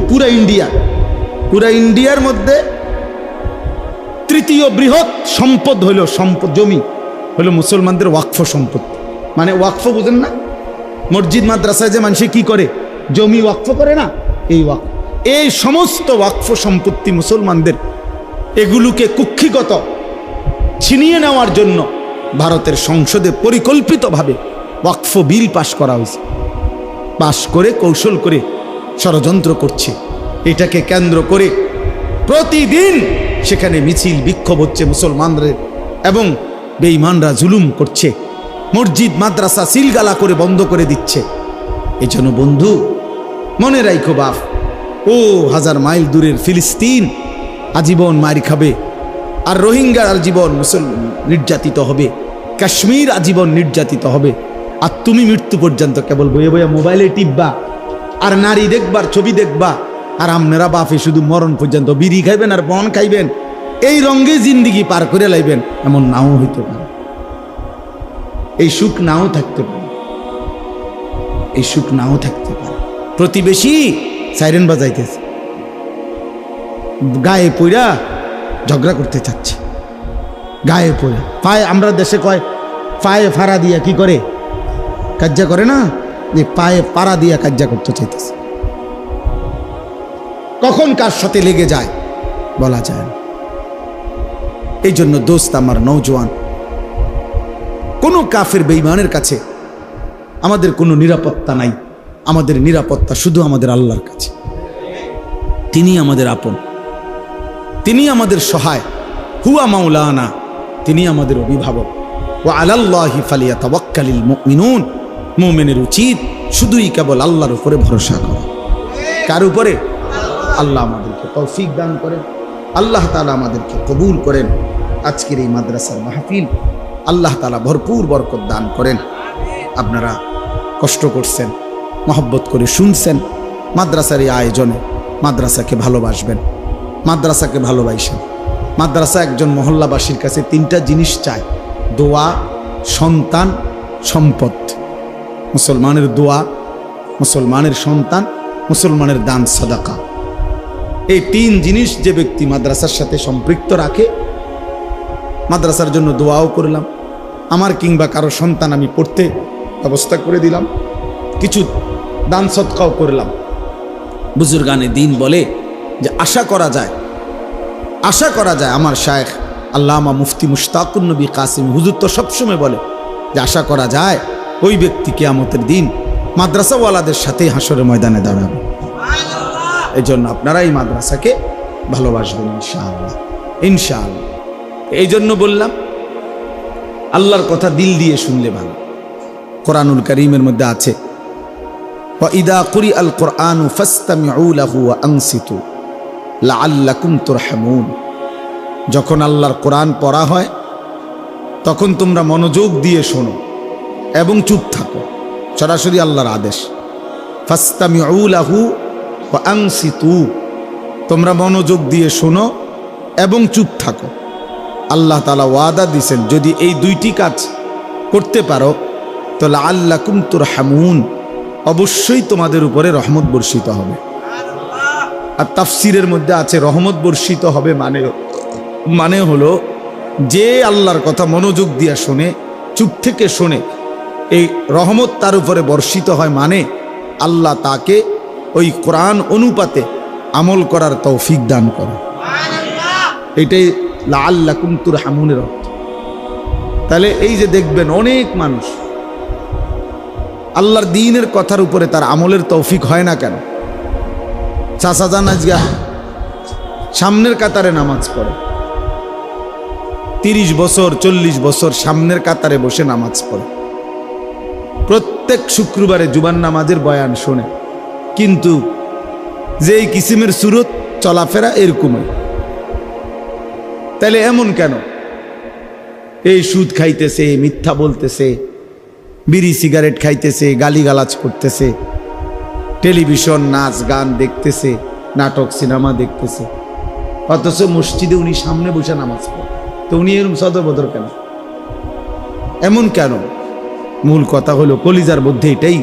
পুরা ইন্ডিয়ার মধ্যে তৃতীয় বৃহৎ সম্পদ হলো জমি হলো মুসলমানদের ওয়াকফ সম্পত্তি। মানে ওয়াকফ বুঝেন না? মসজিদ মাদ্রাসায় যে মানুষে কি করে, জমি ওয়াকফ করে না, এই ওয়াকফ। এই সমস্ত ওয়াকফ সম্পত্তি মুসলমানদের, এগুলোকে কুক্ষিগত ছিনিয়ে নেওয়ার জন্য ভারতের সংসদে পরিকল্পিতভাবে ওয়াকফ বিল পাশ করা হয়েছে। পাশ করে কৌশল করে ষড়যন্ত্র করছে। এটাকে কেন্দ্র করে প্রতিদিন সেখানে মিছিল বিক্ষোভ হচ্ছে মুসলমানদের, এবং বেঈমানরা জুলুম করছে, মসজিদ মাদ্রাসা সিলগালা করে বন্ধ করে দিচ্ছে। এই জন্য বন্ধু মনে রাখো বাপ, 1000 মাইল দূরের ফিলিস্তিন আজীবন মার খাবে, আর রোহিঙ্গার আজীবন নির্যাতিত হবে, কাশ্মীর আজীবন নির্যাতিত হবে। আর তুমি মৃত্যু পর্যন্ত কেবল বইয়ে বইয়ে মোবাইলে টিপবা, আর নারী দেখবার, ছবি দেখবা, আর আপনারা বাপে শুধু মরণ পর্যন্ত বিড়ি খাইবেন আর বন খাইবেন, এই রঙে জিন্দিগি পার করে লাইবেন। এমন নাও হইতে পারে, এই সুখ নাও থাকতে পারে, প্রতিবেশী সাইরেন বাজাইতেছে, গায়ে পইরা ঝগড়া করতে চাচ্ছে, গায়ে পড়ে পায়ে, আমরা দেশে কয় পায়ে ফাড়া দিয়া কি করে, কাজ্জা করে না, যে পায়ে পাড়া দিয়া কাজ্জা করতে চাইতেছে। কখন কার সাথে লেগে যায় বলা যায় না। এই জন্য দোস্ত আমার নওজোয়ান, কোনো কাফের বেঈমানের কাছে আমাদের কোনো নিরাপত্তা নাই। আমাদের নিরাপত্তা শুধু আমাদের আল্লাহর কাছে। তিনি আমাদের আপন, তিনি আমাদের সহায়, হুয়া মাওলানা, তিনি আমাদের অভিভাবক। ওয়া আলাল্লাহি ফালিয়াতাওয়াক্কালিল মুমিনুন, মুমিনের উচিত শুধুই কেবল আল্লাহর উপরে ভরসা করা। কার উপরে? আল্লাহ আমাদেরকে তৌফিক দান করেন, আল্লাহ তাআলা আমাদেরকে কবুল করেন। আজকের এই মাদ্রাসার মাহফিল আল্লাহ তাআলা ভরপুর বরকত দান করেন। আপনারা কষ্ট করছেন, মহব্বত করে শুনছেন, মাদ্রাসার এই আয়োজনে মাদ্রাসাকে ভালোবাসবেন, মাদ্রাসাকে ভালোবাসেন। মাদ্রাসা একজন মহল্লাবাসীর কাছে 3টা জিনিস চায়: দোয়া, সন্তান, সম্পদ। মুসলমানের দোয়া, মুসলমানের সন্তান, মুসলমানের দান সাদাকা। এই 3 জিনিস যে ব্যক্তি মাদ্রাসার সাথে সম্পৃক্ত রাখে, মাদ্রাসার জন্য দোয়াও করলাম, আমার কিংবা কারো সন্তান আমি পড়তে ব্যবস্থা করে দিলাম, কিছু দান সদকাও করলাম। বুজুর্গানে দিন বলে যে আশা করা যায় আমার শায়েখ আল্লামা মুফতি মুশতাকুন নবী কাসিম হুজুর তো সবসময় বলে যে আশা করা যায় ওই ব্যক্তি কিয়ামতের দিন মাদ্রাসাওয়ালাদের সাথে হাসরের ময়দানে দাঁড়াবে। এই জন্য আপনারা এই মাদ্রাসাকে ভালোবাসবেন ইনশাআল্লাহ, ইনশাআল্লাহ। এই জন্য বললাম আল্লাহর কথা দিল দিয়ে শুনলে ভালো। কোরআনুল কারীমের মধ্যে আছে, ওয়া ইদা কুরিআল কুরআনু ফাসতামিউ লাহু ওয়া আনসিতু লাআল্লাকুম তুরহামুন। যখন আল্লাহর কোরআন পড়া হয় তখন তোমরা মনোযোগ দিয়ে শোনো এবং চুপ থাকো। সরাসরি আল্লাহর আদেশ, ফাসতামিউ লাহু ওয়া আনসিতু, তোমরা মনোযোগ দিয়ে শোনো এবং চুপ থাকো। আল্লাহ তাআলা ওয়াদা দিয়েছেন যদি এই 2টি কাজ করতে পারো তো লাআল্লাকুম তুরহামুন, অবশ্যই তোমাদের উপরে রহমত বর্ষিত হবে। আর তাফসিরের মধ্যে আছে রহমত বর্ষিত হবে মানে হলো যে আল্লাহর কথা মনোযোগ দিয়ে শোনে, চুপ থেকে শোনে, এই রহমত তার উপরে বর্ষিত হয়, মানে আল্লাহ তাকে ওই কোরআন অনুপাতে আমল করার তৌফিক দান করে। এটাই লাআল্লাকুম তুরহামুনের অর্থ। তাহলে এই যে দেখবেন অনেক মানুষ আল্লাহর দ্বীনের কথার উপরে তার আমলের তৌফিক হয় না কেন? চাচা জান আজগা সামনের কাতারে নামাজ পড়ে, 30 বছর 40 বছর সামনের কাতারে বসে নামাজ পড়ে, প্রত্যেক শুক্রবারে জুমার নামাজের বয়ান শোনে, কিন্তু যেই কিসিমের সুরত চলাফেরা এরকমই। তাহলে এমন কেন? এই সুদ খাইতেছে, মিথ্যা বলতেছে, বিড়ি সিগারেট খাইতেছে, গালিগালাজ করতেছে, টেলিভিশন নাচ গান দেখতেছে, নাটক সিনেমা দেখতেছে, অথচ মসজিদে উনি সামনে বসে নামাজ পড়ে। তো উনি এরকম সদরবদর কেন? এমন কেন? মূল কথা হলো কলিজার মধ্যে এটাই,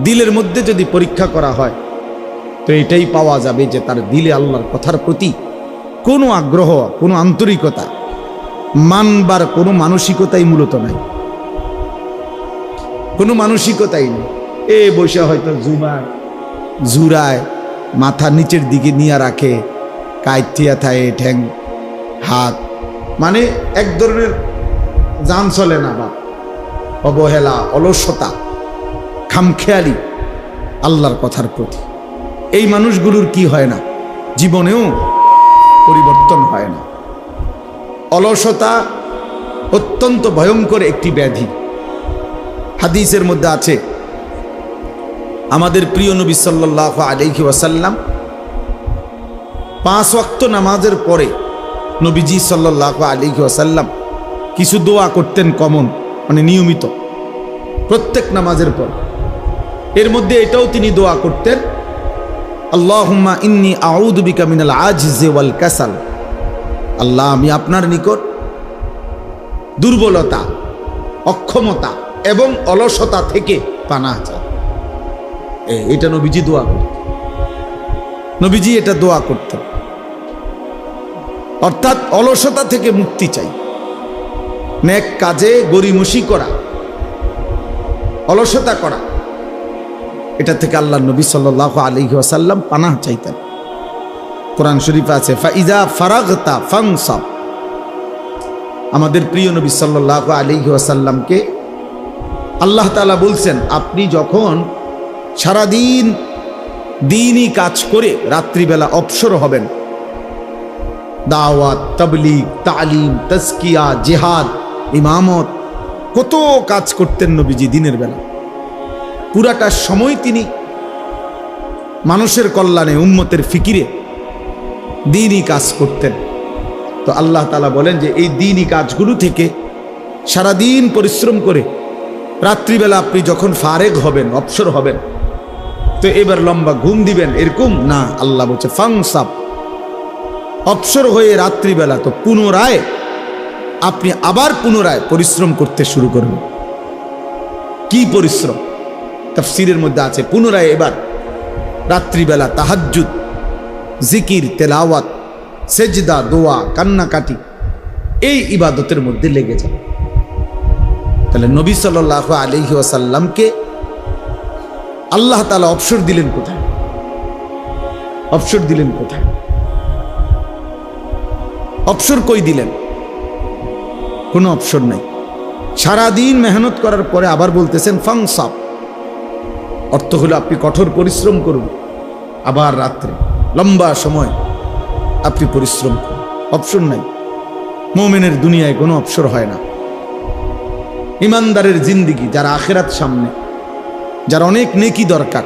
দিলের মধ্যে যদি পরীক্ষা করা হয় তো এটাই পাওয়া যাবে যে তার দিলে আল্লাহর কথার প্রতি কোনো আগ্রহ, কোনো আন্তরিকতা, মানবার কোনো মানসিকতাই মূলত নাই, কোনো মানসিকতাই নেই। এ বসে হয়তো জুরায় মাথা নিচের দিকে নিয়ে রাখে, কাইতিয়া থায়ে ঠ্যাং হাত, মানে এক ধরনের জান চলে না, বা অবহেলা, অলসতা, খামখেয়ালি আল্লাহর কথার প্রতি। এই মানুষগুলোর কি হয় না? জীবনেও পরিবর্তন হয় না। অলসতা অত্যন্ত ভয়ঙ্কর একটি ব্যাধি। হাদিসের মধ্যে আছে আমাদের প্রিয় নবী সাল্লাল্লাহু আলাইহি ওয়াসাল্লাম 5 ওয়াক্ত নামাজের পরে নবীজি সাল্লাল্লাহু আলাইহি ওয়াসাল্লাম কিছু দোয়া করতেন কমন, মানে নিয়মিত প্রত্যেক নামাজের পর। এর মধ্যে এটাও তিনি দোয়া করতেন, আল্লাহুম্মা ইন্নী আউযু বিকা মিনাল আজজি ওয়াল কাসাল। আল্লাহ, আমি আপনার নিকট দুর্বলতা, অক্ষমতা এবং অলসতা থেকে পানাহ চাই। এটা নবীজি দোয়া করতেন, নবীজি এটা দোয়া করতেন, অর্থাৎ অলসতা থেকে মুক্তি চাই, নেক কাজে গরিমসি করা, অলসতা করা, এটা থেকে আল্লাহ নবী সাল্লাল্লাহু আলাইহি ওয়াসাল্লাম পানাহ চাইতেন। কোরআন শরীফে আছে ফাইজা ফারাগতা ফানসাব। আমাদের প্রিয় নবী সাল্লাল্লাহু আলাইহি ওয়াসাল্লামকে আল্লাহ তাআলা বলছেন, আপনি যখন সারাদিন দ্বীনি কাজ করে রাত্রিবেলা অবসর হবেন, দাওয়াত, তাবলীগ, তালিম, তাজকিয়া, জিহাদ, ইমামত, কত কাজ করতেন নবীজি দিনের বেলা। পুরাটা সময় তিনি মানুষের কল্যাণে, উম্মতের ফিকিরে দ্বীনি কাজ করতেন। তো আল্লাহ তাআলা বলেন যে এই দ্বীনি কাজগুলো থেকে সারাদিন পরিশ্রম করে রাত্রিবেলা আপনি যখন ফারেগ হবেন, অবসর হবেন, তো এবার লম্বা ঘুম দিবেন এরকম না। আল্লাহ বলছে ফাংসাব, অবসর হয়ে রাত্রিবেলা তো পুনরায় আপনি আবার পুনরায় পরিশ্রম করতে শুরু করবেন। কি পরিশ্রম? তাফসীরের মধ্যে আছে পুনরায় এবার রাত্রিবেলা তাহাজ্জুদ, জিকির, তেলাওয়াত, সেজদা, দোয়া, কান্নাকাটি, এই ইবাদতের মধ্যে লেগে যাবে। তাহলে নবী সাল্লাল্লাহু আলাইহি ওয়াসাল্লামকে আল্লাহ তাআলা অবসর দিলেন কোথায়? অবসর দিলেন কোথায়? অবসর কই দিলেন? কোনো অবসর নাই। সারাদিন মেহনত করার পরে আবার বলতেছেন ফাংসাব, অর্থ হলো আপনি কঠোর পরিশ্রম করুন, আবার রাত্রে লম্বা সময় আপনি পরিশ্রম করুন। অবসর নাই। মুমিনের দুনিয়ায় কোনো অবসর হয় না। ইমানদারের জিন্দিগি, যারা আখিরাত সামনে, যার অনেক নেকি দরকার,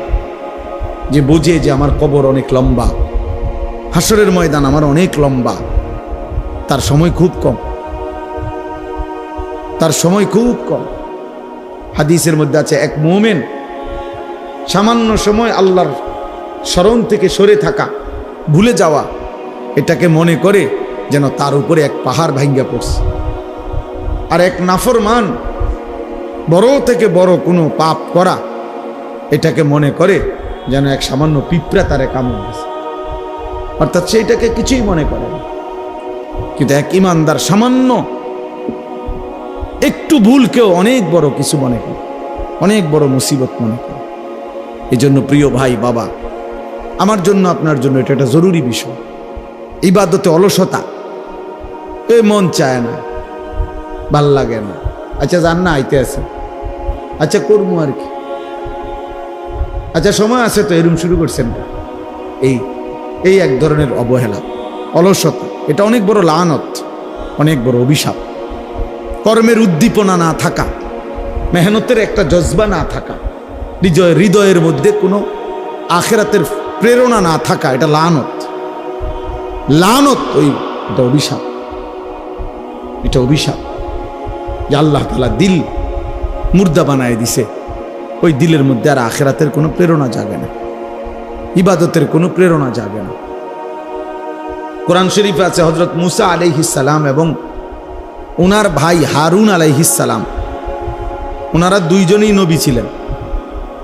যে বোঝে যে আমার কবর অনেক লম্বা, হাসরের ময়দান আমার অনেক লম্বা, তার সময় খুব কম, তার সময় খুব কম। হাদিসের মধ্যে আছে এক মুমিন সামান্য সময় আল্লাহর স্মরণ থেকে সরে থাকা, ভুলে যাওয়া, এটাকে মনে করে যেন তার উপরে এক পাহাড় ভাঙ্গা পড়ছে। আর এক নাফরমান বড় থেকে বড় কোনো পাপ করা এটাকে মনে করে যেন এক সামান্য পিঁপড়া তারে কামড় দিছে, অর্থাৎ সেইটাকে কিছুই মনে করে না। কিন্তু এক ইমানদার সামান্য একটু ভুলকেও অনেক বড় কিছু মনে করে, অনেক বড় মুসিবত মনে করে। এই জন্য প্রিয় ভাই বাবা, আমার জন্য আপনার জন্য এটা একটা জরুরি বিষয়। ইবাদতে অলসতা, মন চায় না, ভাল লাগে না, আচ্ছা যান না, আইতে আছে, আচ্ছা করবো আর কি, আচ্ছা সময় আছে তো, এরকম শুরু করছেন। এই এক ধরনের অবহেলা, অলসতা, এটা অনেক বড় লানত, অনেক বড় অভিশাপ। কর্মের উদ্দীপনা না থাকা, মেহনতের একটা জজবা না থাকা, হৃদয়ের মধ্যে কোনো আখিরাতের প্রেরণা না থাকা, এটা লানত। লানত এটা অভিশাপ, এটা অভিশাপ যে আল্লাহ তাআলা দিল মুর্দা বানায় দিছে। ওই দিলের মধ্যে আর আখিরাতের কোনো প্রেরণা জাগে না, ইবাদতের কোনো প্রেরণা জাগে না। কোরআন শরীফে আছে হযরত মুসা আলাইহিস সালাম এবং ওনার ভাই হারুন আলাইহিস সালাম, ওনারা দুইজনই নবী ছিলেন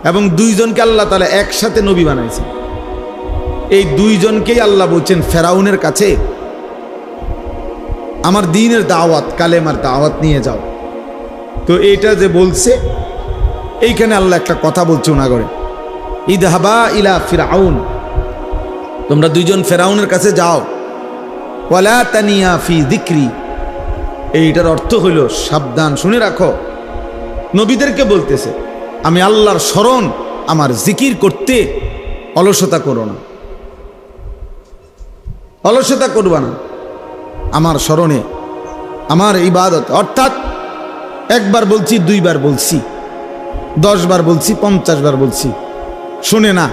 এবং দুইজনকে আল্লাহ তাআলা একসাথে নবী বানাইছেন। এই দুইজনকেই আল্লাহ বলছেন ফেরাউনের কাছে আমার দ্বীনের দাওয়াত, কালেমার দাওয়াত নিয়ে যাও। তো এইটা যে বলছে, এইখানে আল্লাহ একটা কথা বলছে ওনাগরে, ইদহাবা ইলা ফিরআউন, তোমরা দুইজন ফেরাউনের কাছে যাও, ওয়ালা তানিয়া ফি যিকরি। এইটার অর্থ হইল সাবধান, শুনে রাখো, নবীদেরকে বলতেছে আমি আল্লাহর স্মরণ, আমার জিকির করতে অলসতা করো না, অলসতা করবা না আমার স্মরণে, আমার ইবাদত। অর্থাৎ একবার বলছি, দুইবার বলছি, 10 বার বলছি, 50 বার বলছি, শুনে না,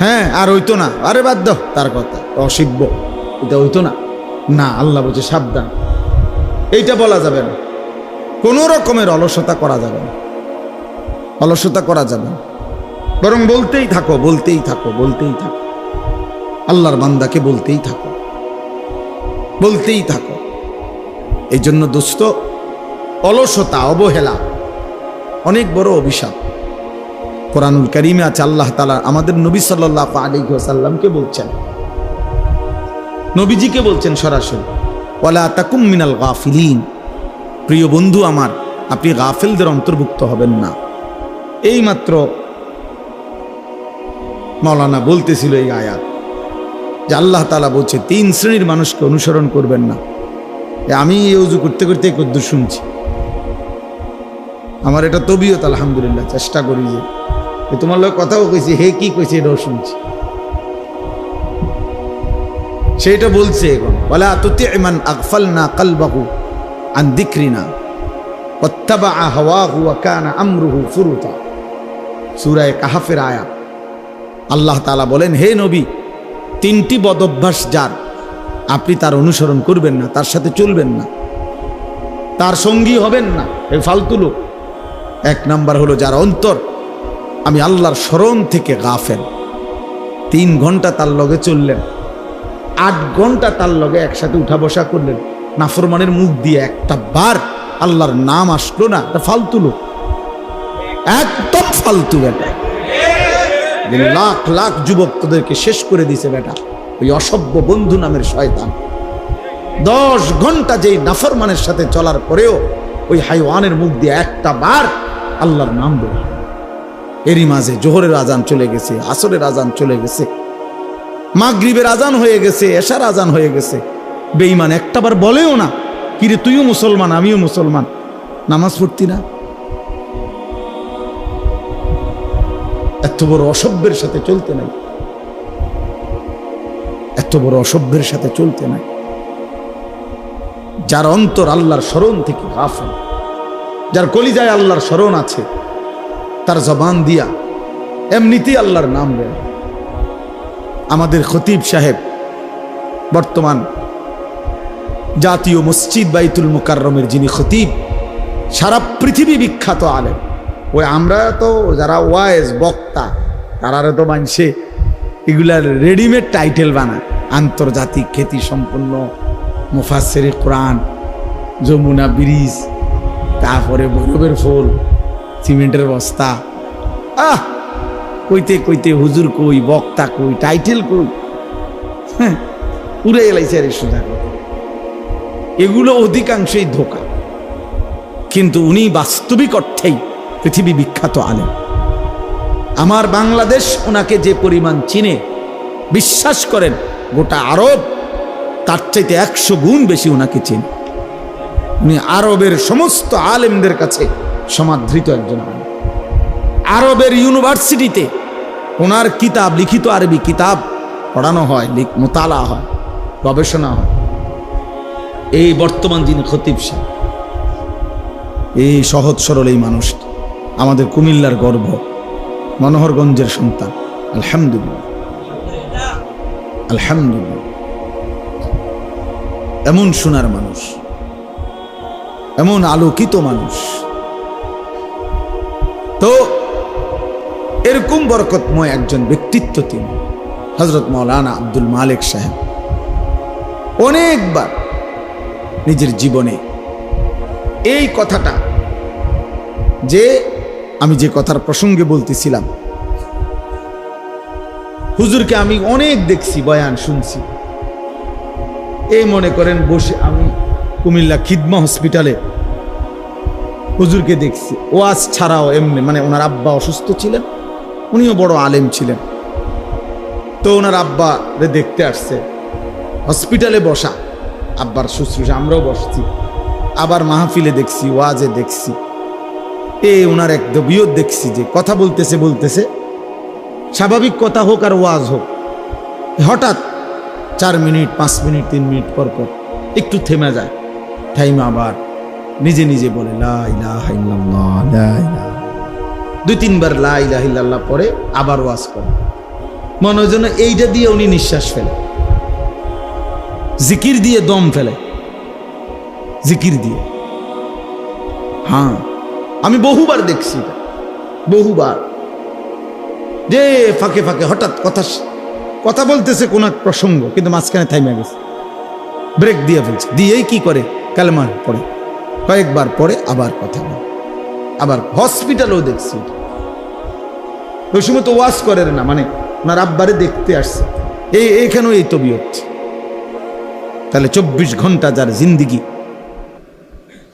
হ্যাঁ আর হইতো না, আরে বাদ দাও তার কথা, অসিব্য, এটা হইতো না। না, আল্লাহ বলছে সাবধান, এইটা বলা যাবে না, কোনো রকমের অলসতা করা যাবে না, অলসতা করা যাবে না, বরং বলতেই থাকো, বলতেই থাকো, বলতেই থাকো, আল্লাহর বান্দাকে বলতেই থাকো, বলতেই থাকো। এই জন্য দোস্ত, অলসতা, অবহেলা অনেক বড় অভিশাপ। কোরআনুল কারীমে আছে আল্লাহ তাআলা আমাদের নবী সাল্লাল্লাহু আলাইহি ওয়াসাল্লামকে বলছেন, নবীজিকে বলছেন সরাসরি, ওয়ালা তাকুম মিনাল গাফিলিন, প্রিয় বন্ধু আমার, আপনি গাফেলদের অন্তর্ভুক্ত হবেন না। এইমাত্র মাওলানা বলতেছিল এই আয়াত যে আল্লাহ তাআলা বলছে 3 শ্রেণীর মানুষকে অনুসরণ করবেন না। আমি এই উজু করতে করতে কদ্দুর শুনছি, আমার এটা তবিয়ত, আলহামদুলিল্লাহ, চেষ্টা করি যে তোমার লোক কথাও কইছি, হে কি কইছে এটাও শুনছি, সেইটা বলছে এখন, ওয়ালা তুতি মান আগফালনা কলবাহু আন যিকরিনা ওয়াত্তাবা হাওয়াহু ওয়া কানা আমরুহু ফুরুতা। সূরা কাহফের আয়াত। আল্লাহ তাআলা বলেন, হে নবী, 3টি বদ অভ্যাস যার, আপনি তার অনুসরণ করবেন না, তার সাথে চলবেন না, তার সঙ্গী হবেন না, এই ফালতু লোক। 1 নাম্বার হলো যার অন্তর আমি আল্লাহর স্মরণ থেকে গাফেল। 3 ঘন্টা তার লগে চললেন, 8 ঘন্টা তার লগে একসাথে উঠা বসা করলেন, নাফরমানের মুখ দিয়ে একটা বার আল্লাহর নাম আসলো না, এটা ফালতু লোক, একদম ফালতু বেটা। লাখ লাখ যুবক তোদেরকে শেষ করে দিছে বেটা, ওই অসভ্য বন্ধু নামের শয়তান। 10 ঘন্টা যেই নাফরমানের সাথে চলার পরেও ওই হাইওয়ানের মুখ দিয়ে একটা বার আল্লাহর নাম বলে। এরই মাঝে জোহরের আজান চলে গেছে, আসরের আজান চলে গেছে, মাগরিবের আজান হয়ে গেছে, এশার আজান হয়ে গেছে। বেঈমান একটাবার বলেও না, কিরে তুইও মুসলমান আমিও মুসলমান, নামাজ পড়তি না? এত বড় অসভ্যের সাথে চলতে নাই, এত বড় অসভ্যের সাথে চলতে নাই। যার অন্তর আল্লাহর স্মরণ থেকে গাফেল, যার কলিজায় আল্লাহর স্মরণ আছে, তার জবান দিয়া এমনিতেই আল্লাহর নাম দেয়। আমাদের খতিব সাহেব বর্তমান জাতীয় মসজিদ বাইতুল মুকাররমের যিনি খতিব, সারা পৃথিবী বিখ্যাত আলেম। ওই আমরা তো যারা ওয়াইজ বক্তা, তারা তো মানছে এগুলার রেডিমেড টাইটেল বানায়, আন্তর্জাতিক খ্যাতি সম্পন্ন মুফাসসিরে কোরআন, যমুনা ব্রিজ, তারপরে বরফের ফুল, সিমেন্টের বস্তা, কইতে কইতে হুজুর কই, বক্তা কই, টাইটেল কই, হ্যাঁ উড়ে এলাইছে আর সোজা কথা। এগুলো অধিকাংশই ধোঁকা, কিন্তু উনি বাস্তবিক অর্থেই পৃথিবী বিখ্যাত আলেম। আমার বাংলাদেশ ওনাকে যে পরিমাণ চিনে, বিশ্বাস করেন গোটা আরব তার চাইতে 100 গুণ বেশি ওনাকে চিনে। উনি আরবের সমস্ত আলেমদের কাছে সমাদৃত একজন আলেম। আরবের ইউনিভার্সিটিতে ওনার কিতাব, লিখিত আরবি কিতাব পড়ানো হয়, মোতালা হয়, গবেষণা হয়। এই বর্তমান যিনি খতিব সাহেব, এই সহজ সরল এই মানুষটি আমাদের কুমিল্লার গর্ব, মনোহরগঞ্জের সন্তান। আলহামদুলিল্লাহ, আলহামদুলিল্লাহ। এমন সোনার মানুষ, এমন আলোকিত মানুষ। তো এরকম বরকতময় একজন ব্যক্তিত্ব তিনি হযরত মাওলানা আব্দুল মালিক সাহেব। অনেকবার নিজের জীবনে এই কথাটা, যে আমি যে কথার প্রসঙ্গে বলতেছিলাম, হুজুরকে আমি অনেক দেখছি, বয়ান শুনছি। এই মনে করেন বসে আমি কুমিল্লা খিদমা হসপিটালে হুজুরকে দেখছি, ওয়াজ ছাড়াও এমনি, মানে ওনার আব্বা অসুস্থ ছিলেন, উনিও বড় আলেম ছিলেন। তো ওনার আব্বা দেখতে আসছে, হসপিটালে বসা আব্বার শুশ্রূষা, আমরাও বসছি। আবার মাহফিলে দেখছি, ওয়াজে দেখছি, ওনার এক দবিয়ত দেখছি যে কথা বলতেছে বলতেছে, স্বাভাবিক কথা হোক আর ওয়াজ হোক, হঠাৎ 4 মিনিট 5 মিনিট 3 মিনিট পর পর একটু থেমে যায়, থাইমা আবার নিজে নিজে বলে লা ইলাহা ইল্লাল্লাহ, লা ইলাহা। 2-3 বার লা ইলাহা ইল্লাল্লাহ পরে আবার ওয়াজ করে। মনে হয় যেন এইটা দিয়ে উনি নিঃশ্বাস ফেলে, জিকির দিয়ে দম ফেলে, জিকির দিয়ে। হ্যাঁ, আমি বহুবার দেখছি এটা, বহুবার, যে ফাঁকে ফাঁকে হঠাৎ কথা বলতেছে কোন এক প্রসঙ্গ, কিন্তু মাঝখানে থাইমা গেছে, ব্রেক দিয়ে ফেলছে, দিয়েই কি করে কালেমা পড়ে, কয়েকবার পরে আবার কথা বলে। আবার হসপিটালেও দেখছি, ওই সময় তো ওয়াজ করেন না, মানে ওনার আব্বারে দেখতে আসছে, এইখানেও এই তবিয়ত। তাহলে 24 ঘন্টা যার জিন্দিগি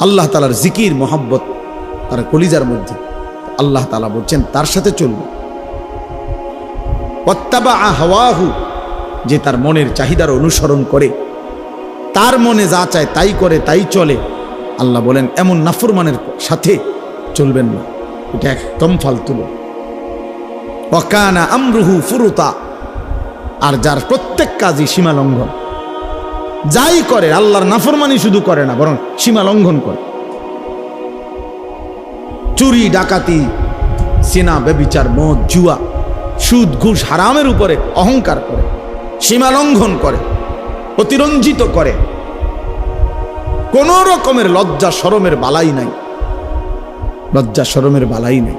আল্লাহ তাআলার জিকির মোহাব্বত তার কলিজার মধ্যে, আল্লাহ তাআলা বলছেন তার সাথে চলবে। ওয়াত্তাবা হাওয়াহু, যে তার মনের চাহিদার অনুসরণ করে, তার মনে যা চায় তাই করে, তাই চলে, আল্লাহ বলেন এমন নাফরমানের সাথে চলবেন না, এটা একদম ফালতু। ওয়া কানা আমরুহু ফুরুতা, আর যার প্রত্যেক কাজই সীমা লঙ্ঘন, যাই করে আল্লাহর নাফরমানি শুধু করে না, বরং সীমা লঙ্ঘন করে। চুরি, ডাকাতি, সিনা, ব্যভিচার, মদ, জুয়া, সুদ, ঘুষ, হারামের উপরে অহংকার করে, সীমা লঙ্ঘন করে, অতিরঞ্জিত করে। কোন রকমের লজ্জা শরমের বালাই নাই, লজ্জা শরমের বালাই নাই।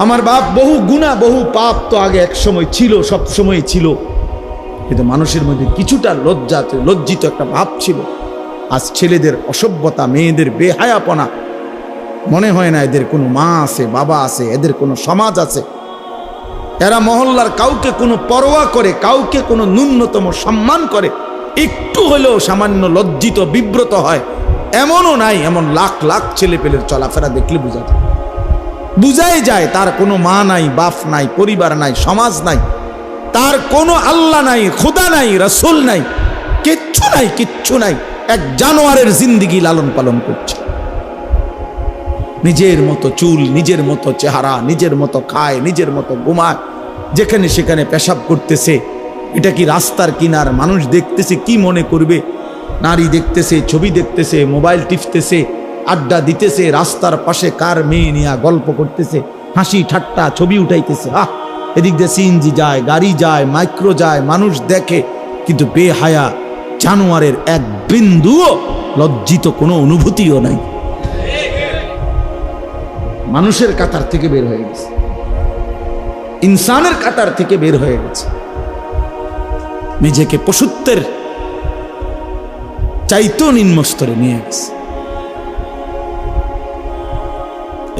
আমার বাপ বহু গুনাহ, বহু পাপ তো আগে এক সময় ছিল, সব সময় ছিল, কিন্তু মানুষের মধ্যে কিছুটা লজ্জিত একটা ভাব ছিল। আজ ছেলেদের অসভ্যতা, মেয়েদের বেহায়াপনা, মনে হয় না এদের কোনো মা আছে, বাবা আছে, এদের কোনো সমাজ আছে। এরা মহল্লার কাউকে কোনো পরোয়া করে, কাউকে কোনো ন্যূনতম সম্মান করে, একটু হলেও সামান্য লজ্জিত বিব্রত হয় এমনও নাই। এমন লাখ লাখ ছেলে পেলের চলাফেরা দেখলে বুঝাই যায় তার কোনো মা নাই, বাপ নাই, পরিবার নাই, সমাজ নাই, তার কোনো আল্লাহ নাই, খোদা নাই, রাসূল নাই, কিচ্ছু নাই, কিচ্ছু নাই। এক জানোয়ারের জিন্দিগি লালন পালন করছে, নিজের মতো চুল, নিজের মতো চেহারা, নিজের মতো খায়, নিজের মতো ঘুমায়, যেখানে সেখানে পেশাব করতেছে। এটা কি রাস্তার কিনার, মানুষ দেখতেছে কি মনে করবে? নারী দেখতেছে, ছবি দেখতেছে, মোবাইল টিপতেছে, আড্ডা দিতেছে, রাস্তার পাশে কার মেয়ে নিয়ে গল্প করতেছে, হাসি ঠাট্টা ছবি উঠাইতেছে। এদিক দিয়ে সিএনজি যায়, গাড়ি যায়, মাইক্রো যায়, মানুষ দেখে, কিন্তু বেহায়া জানোয়ারের এক বিন্দুও লজ্জিত কোনো অনুভূতিও নাই। মানুষের কাতার থেকে বের হয়ে গেছে, ইনসানের কাতার থেকে বের হয়ে গেছে, নিজেকে পশুত্বের চাইতেও নিম্ন স্তরে নিয়ে গেছে।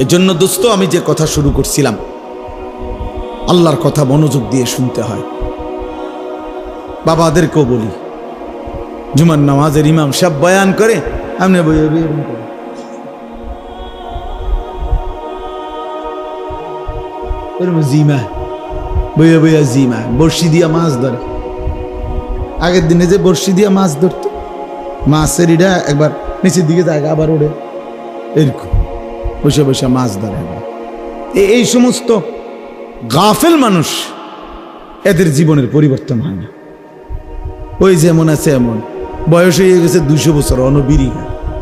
এই জন্য দোস্ত, আমি যে কথা শুরু করছিলাম, আল্লাহর কথা মনোযোগ দিয়ে শুনতে হয়। বাবাদেরকেও বলি, জুমার নামাজের ইমাম সাহেব বয়ান করে, আপনি বইয়ে বইয়ে জিমা বইয়া বইয়া জিমা বড়শি দিয়া মাছ ধরে। আগের দিনে যে বড়শি দিয়া মাছ ধরতো, মাছের ইটা একবার নিচের দিকে যায়, আবার ওড়ে, এরকম বসে বসে মাছ ধরে। এই সমস্ত গাফেল মানুষ, এদের জীবনের পরিবর্তন হয় না। ওই যেমন আছে এমন, বয়স হয়ে গেছে 200 বছর, অনবিরি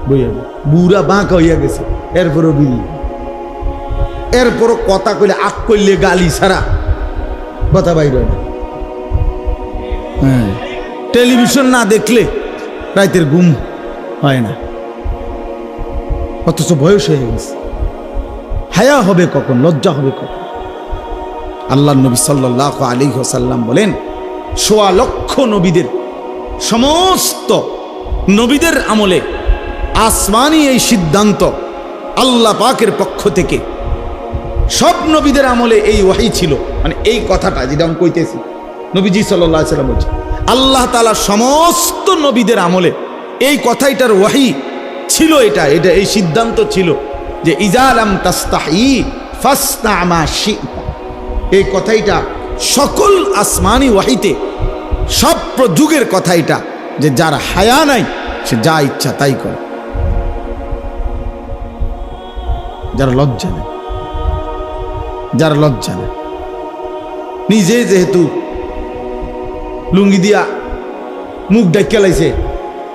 বইয়া বুড়া বাঁকা হইয়া গেছে, এরপরও বিড়ি, এরপরও কথা কইলে আগ করলে গালি ছাড়া কথা বাইর হয় না। হ্যাঁ, টেলিভিশন না দেখলে রাতের ঘুম হয় না, অথচ বয়স হয়ে গেছে। হায়া হবে কখন, লজ্জা হবে কখন? আল্লাহ নবী সাল্লাল্লাহু আলাইহি ওয়াসাল্লাম বলেন, 1.25 লক্ষ নবীদের, সমস্ত নবীদের আমলে আসমানি এই সিদ্ধান্ত আল্লাহ পাকের পক্ষ থেকে, সব নবীদের আমলে এই ওয়াহি ছিল। মানে এই কথাটা যেটা আমি কইতেছি, নবীজি সাল্লাল্লাহু আলাইহি ওয়াসাল্লাম বলছেন, আল্লাহ তাআলা সমস্ত নবীদের আমলে এই কথাটার ওয়াহি ছিল। এটা এই সিদ্ধান্ত ছিল যে ইজা লাম তাস্তাহি ফাসনা মা শি'তা। এই কথাইটা সকল আসমানি ওয়াহিতে, সব যুগের কথা এটা, যে যার হায়া নাই সে যা ইচ্ছা তাই করে, যার লজ্জা নেই, যার লজ্জা নেই। নিজে যেহেতু লুঙ্গি দিয়া মুখ ডাক্কা লাইছে,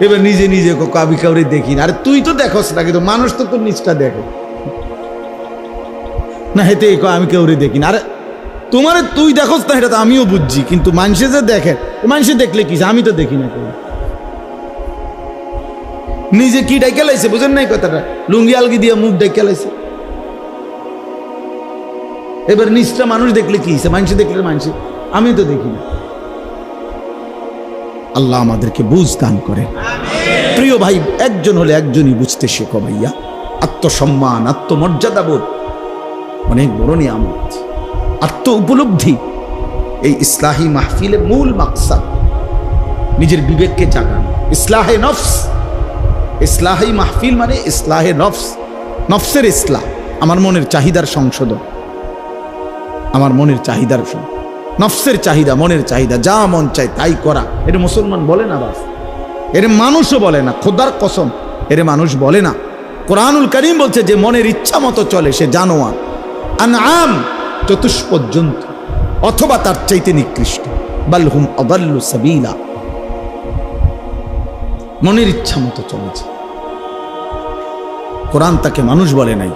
এবার নিজে নিজে আমি কাউরে দেখি না। আরে তুই তো দেখোস না, কিন্তু মানুষ তো তোর নিচটা দেখে না, হেতে আমি কাউরে দেখি না। আরে তোমারে তুই দেখোস না, এটা তো আমিও বুঝছি, কিন্তু মানুষে যে দেখে, মানুষে দেখলে কি, আমি তো দেখি না। কেউ নিজে কি ডাইকা লাইছে, বুঝেন নাই কথাটা? লুঙ্গি আলগি দিয়া মুখ ডাইকা লাইছে। এবার নিচটা মানুষ দেখলে কি, মানুষে দেখলে মানুষে, আমি তো দেখি না। আল্লাহ আমাদেরকে বুঝ দান করে। প্রিয় ভাই, একজন হলে একজনই বুঝতে শেখো ভাইয়া। আত্মসম্মান, আত্মমর্যাদা বোধ অনেক বড় নিয়ামত। আত্ম উপলব্ধি এই ইসলাহি মাহফিলের মূল মাকসাদ। নিজের বিবেককে জাগানো, ইসলাহে নফস। ইসলাহি মাহফিল মানে ইসলাহে নফস, নফসের ইসলাহ, আমার মনের চাহিদার সংশোধন, আমার মনের চাহিদার, নফসের চাহিদা, মনের চাহিদা, যা মন চায় তাই করা। এটা মুসলমান বলে না, বাস এর মানুষও বলে না, খোদার কসম এর মানুষ বলে না। কোরআনুল কারীম বলছে যে মনের ইচ্ছা মতো চলে সে জানোয়ার, আনআম, চতুষ্পদ জন্তু, অথবা তার চাইতে নিকৃষ্ট। বালহুম আদাল্লু সাবিলা, মনের ইচ্ছা মতো চলেছে। কোরআন তাকে মানুষ বলে নাই,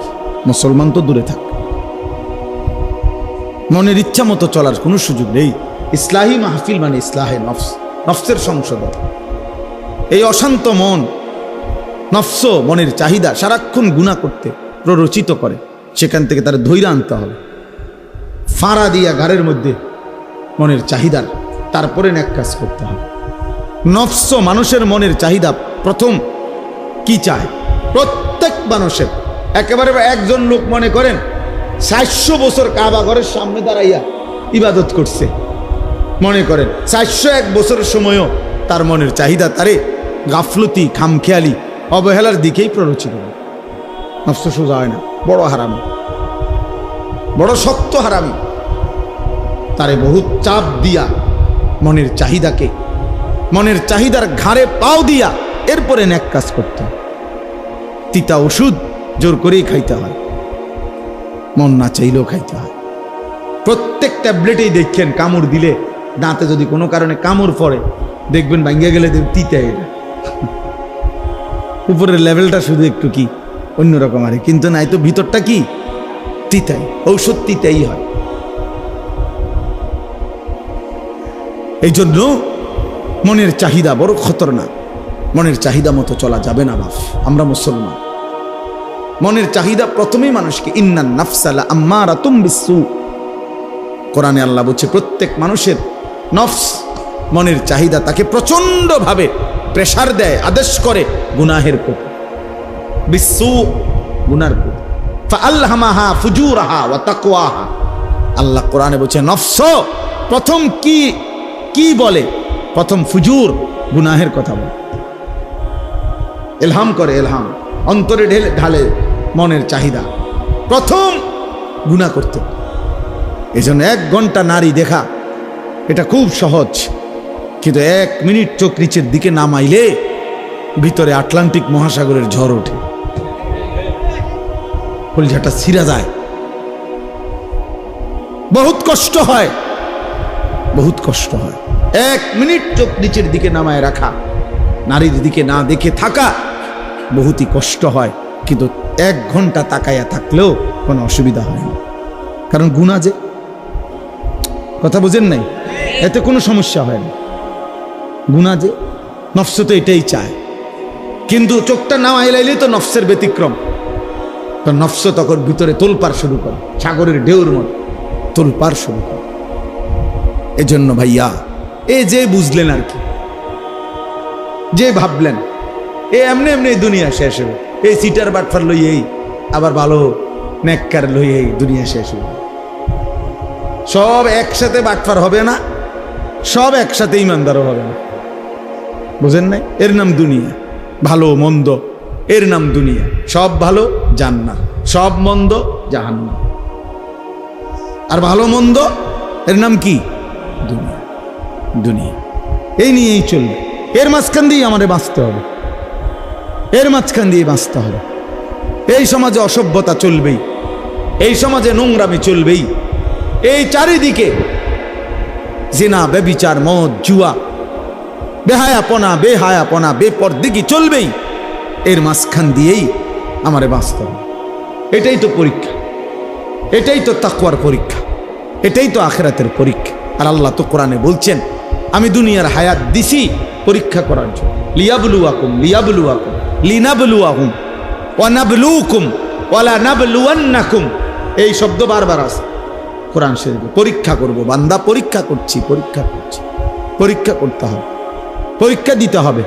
মুসলমান তো দূরে থাক। মনের ইচ্ছা মতো চলার কোনো সুযোগ নেই। ইসলাহি মাহফিল মানে ইসলাহে নফস, নফসের সংশোধন। এই অশান্ত মন, নফস, মনের চাহিদা সারাক্ষণ গুনাহ করতে প্ররোচিত করে, সেখান থেকে তার ধৈর্য আনতে হবে, ফাঁড়া দিয়া ঘাড়ের মধ্যে মনের চাহিদার, তারপরে নেক কাজ করতে হবে। নফস, মানুষের মনের চাহিদা প্রথম কি চায়? প্রত্যেক মানুষের, একেবারে একজন লোক মনে করেন 400 বছর কাবা ঘরের সামনে দাঁড়াইয়া ইবাদত করছে, মনে করেন 401 বছরের সময়ও তার মনের চাহিদা তারে গাফলতি, খামখেয়ালি, অবহেলার দিকেই প্ররোচিত হয়। নফস সোজা হয় না, বড় হারামি, বড় শক্ত হারামি। তারে বহুত চাপ দিয়া মনের চাহিদাকে, মনের চাহিদার ঘাড়ে পাও দিয়া এরপরে নেক কাজ করতে হয়। তিতা ওষুধ জোর করেই খাইতে হয়, মন না চাইলেও খাইতে হয়। প্রত্যেক ট্যাবলেটেই দেখছেন কামড় দিলে, দাঁতে যদি কোনো কারণে কামড় পড়ে, দেখবেন ভাঙ্গা গেলে তিতা, এটা উপরের লেভেলটা শুধু একটু কি অন্যরকম, আরে কিন্তু নাই তো ভিতরটা কি তিতাই, ঔষধ তিতাই হয়। এই জন্য মনের চাহিদা বড় খতরনাক। মনের চাহিদা মতো চলা যাবে না বাপ। আমরা মুসলমান, মনের চাহিদা প্রথমেই মানুষকে, ইন্নান নাফসা লাআম্মারাতুম বিসসু। কোরআনে আল্লাহ বলছে প্রত্যেক মানুষের নফস, মনের চাহিদা তাকে প্রচন্ডভাবে প্রেসার দেয়, আদেশ করে গুনাহের প্রতি, বিসসু, গুনার প্রতি। ফাআলহামাহা ফুজুরাহা ওয়া তাকওয়াহা। আল্লাহ কোরআনে বলছে নফস প্রথম কি বলে, প্রথম ফুজুর গুনাহের কথা বলে, ইলহাম করে, ইলহাম অন্তরে ঢালে মনের চাহিদা, প্রথম গুনাহ করতে। এজন্য 1 ঘন্টা নারী দেখা এটা খুব সহজ, কিন্তু 1 মিনিট চোখ নিচের দিকে নামাইলে ভিতরে আটলান্টিক মহাসাগরের ঝড় ওঠে, কলিজাটা ছিঁড়া যায়, বহুত কষ্ট হয়, বহুত কষ্ট হয়। 1 মিনিট চোখ নিচের দিকে নামায় রাখা, নারীর দিকে না দেখে থাকা বহুতই কষ্ট হয়, কিন্তু 1 ঘন্টা তাকায়া থাকলেও কোনো অসুবিধা হয় না, কারণ গুনাহ যে, কথা বুঝেন নাই, এতে কোনো সমস্যা হয় না। গুনাহ যে, নফস তো এটাই চায়, কিন্তু চোখটা না আইলাইলেই তো নফসের ব্যতিক্রম, তো নফস তখন ভিতরে তোলপাড় শুরু করে, সাগরের ঢেউর মতো তোলপাড় শুরু করে। এজন্য ভাইয়া, যে বুঝলেন আর কি, যে ভাবলেন এমনি এমনি দুনিয়া শেষ হবে, এই সিটার বাটফার লই, এই আবার ভালো নেককার লই, এই দুনিয়া শেষ হবে। সব একসাথে বাটফার হবে না, সব একসাথে ইমানদারও হবে না, বুঝেন নাই? এর নাম দুনিয়া, ভালো মন্দ এর নাম দুনিয়া। সব ভালো জান্নাত, সব মন্দ জাহান্নাম। আর ভালো মন্দ এর নাম কি? দুনিয়া। দুনিয়া এই নিয়েই চলবে, এর মাঝখান দিয়ে আমাদের বাঁচতে হবে, এর মাঝখান দিয়ে বাঁচতে হবে। এই সমাজে অসভ্যতা চলবেই, এই সমাজে নোংরামি চলবেই, এই চারিদিকে জিনা, ব্যভিচার, মদ, জুয়া, বেহায়াপনা, বেহায়াপনা, বেপরদিকি চলবেই। এর মাঝখান দিয়েই আমারে বাঁচতে হবে। এটাই তো পরীক্ষা, এটাই তো তাকওয়ার পরীক্ষা, এটাই তো আখিরাতের পরীক্ষা। আর আল্লাহ তো কোরআনে বলছেন, আমি দুনিয়ার হায়াত দিছি পরীক্ষা করার জন্য, লিয়াবলুয়াকুম লিয়াবলুয়াকুম লিনাবলুয়াহুম ওয়া নাবলুকুম ওয়া লা নাবলুয়ান্নাকুম। এই শব্দ বারবার আছে কোরআন শরীফে। পরীক্ষা করব বান্দা, পরীক্ষা করছি, পরীক্ষা করছি, পরীক্ষা করতে হবে, পরীক্ষা দিতে হবে।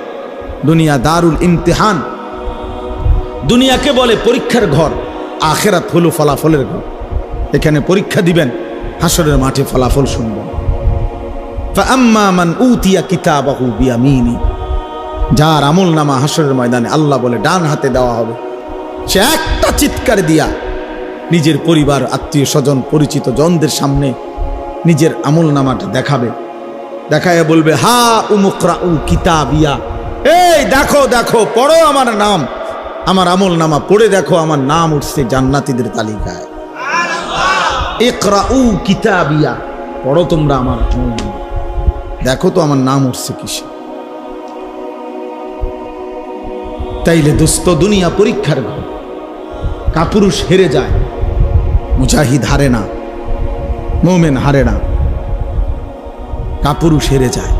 দুনিয়া দারুল ইমতিহান, দুনিয়াকে বলে পরীক্ষার ঘর, আখিরাত হলো ফলাফলের ঘর। এখানে পরীক্ষা দিবেন, হাসরের মাঠে ফলাফল শুনবেন। ফাআম্মা মান উতিয়া কিতাবাহু বিয়ামিনি, যার আমল নামা হাসরের ময়দানে আল্লাহ বলে ডান হাতে দেওয়া হবে, সে একটা চিৎকার দিয়া নিজের পরিবার, আত্মীয় স্বজন, পরিচিত জনদের সামনে নিজের আমল নামাটা দেখাবে, দেখায় বলবে, হা উমুকরাউ কিতাবিয়া, এই দেখো দেখো, পড়ো আমার নাম, আমার আমল নামা পড়ে দেখো, আমার নাম উঠছে জান্নাতীদের তালিকায়। ইকরাউ কিতাবিয়া, পড়ো তোমরা আমার আমল নামা, দেখো তো আমার নাম উঠছে কিসে। তাইলে দোস্ত, দুনিয়া পরীক্ষার ঘর। কাপুরুষ হেরে যায়, মুজাহিদ হারে না, মোমেন হারে না, কাপুরুষ হেরে যায়।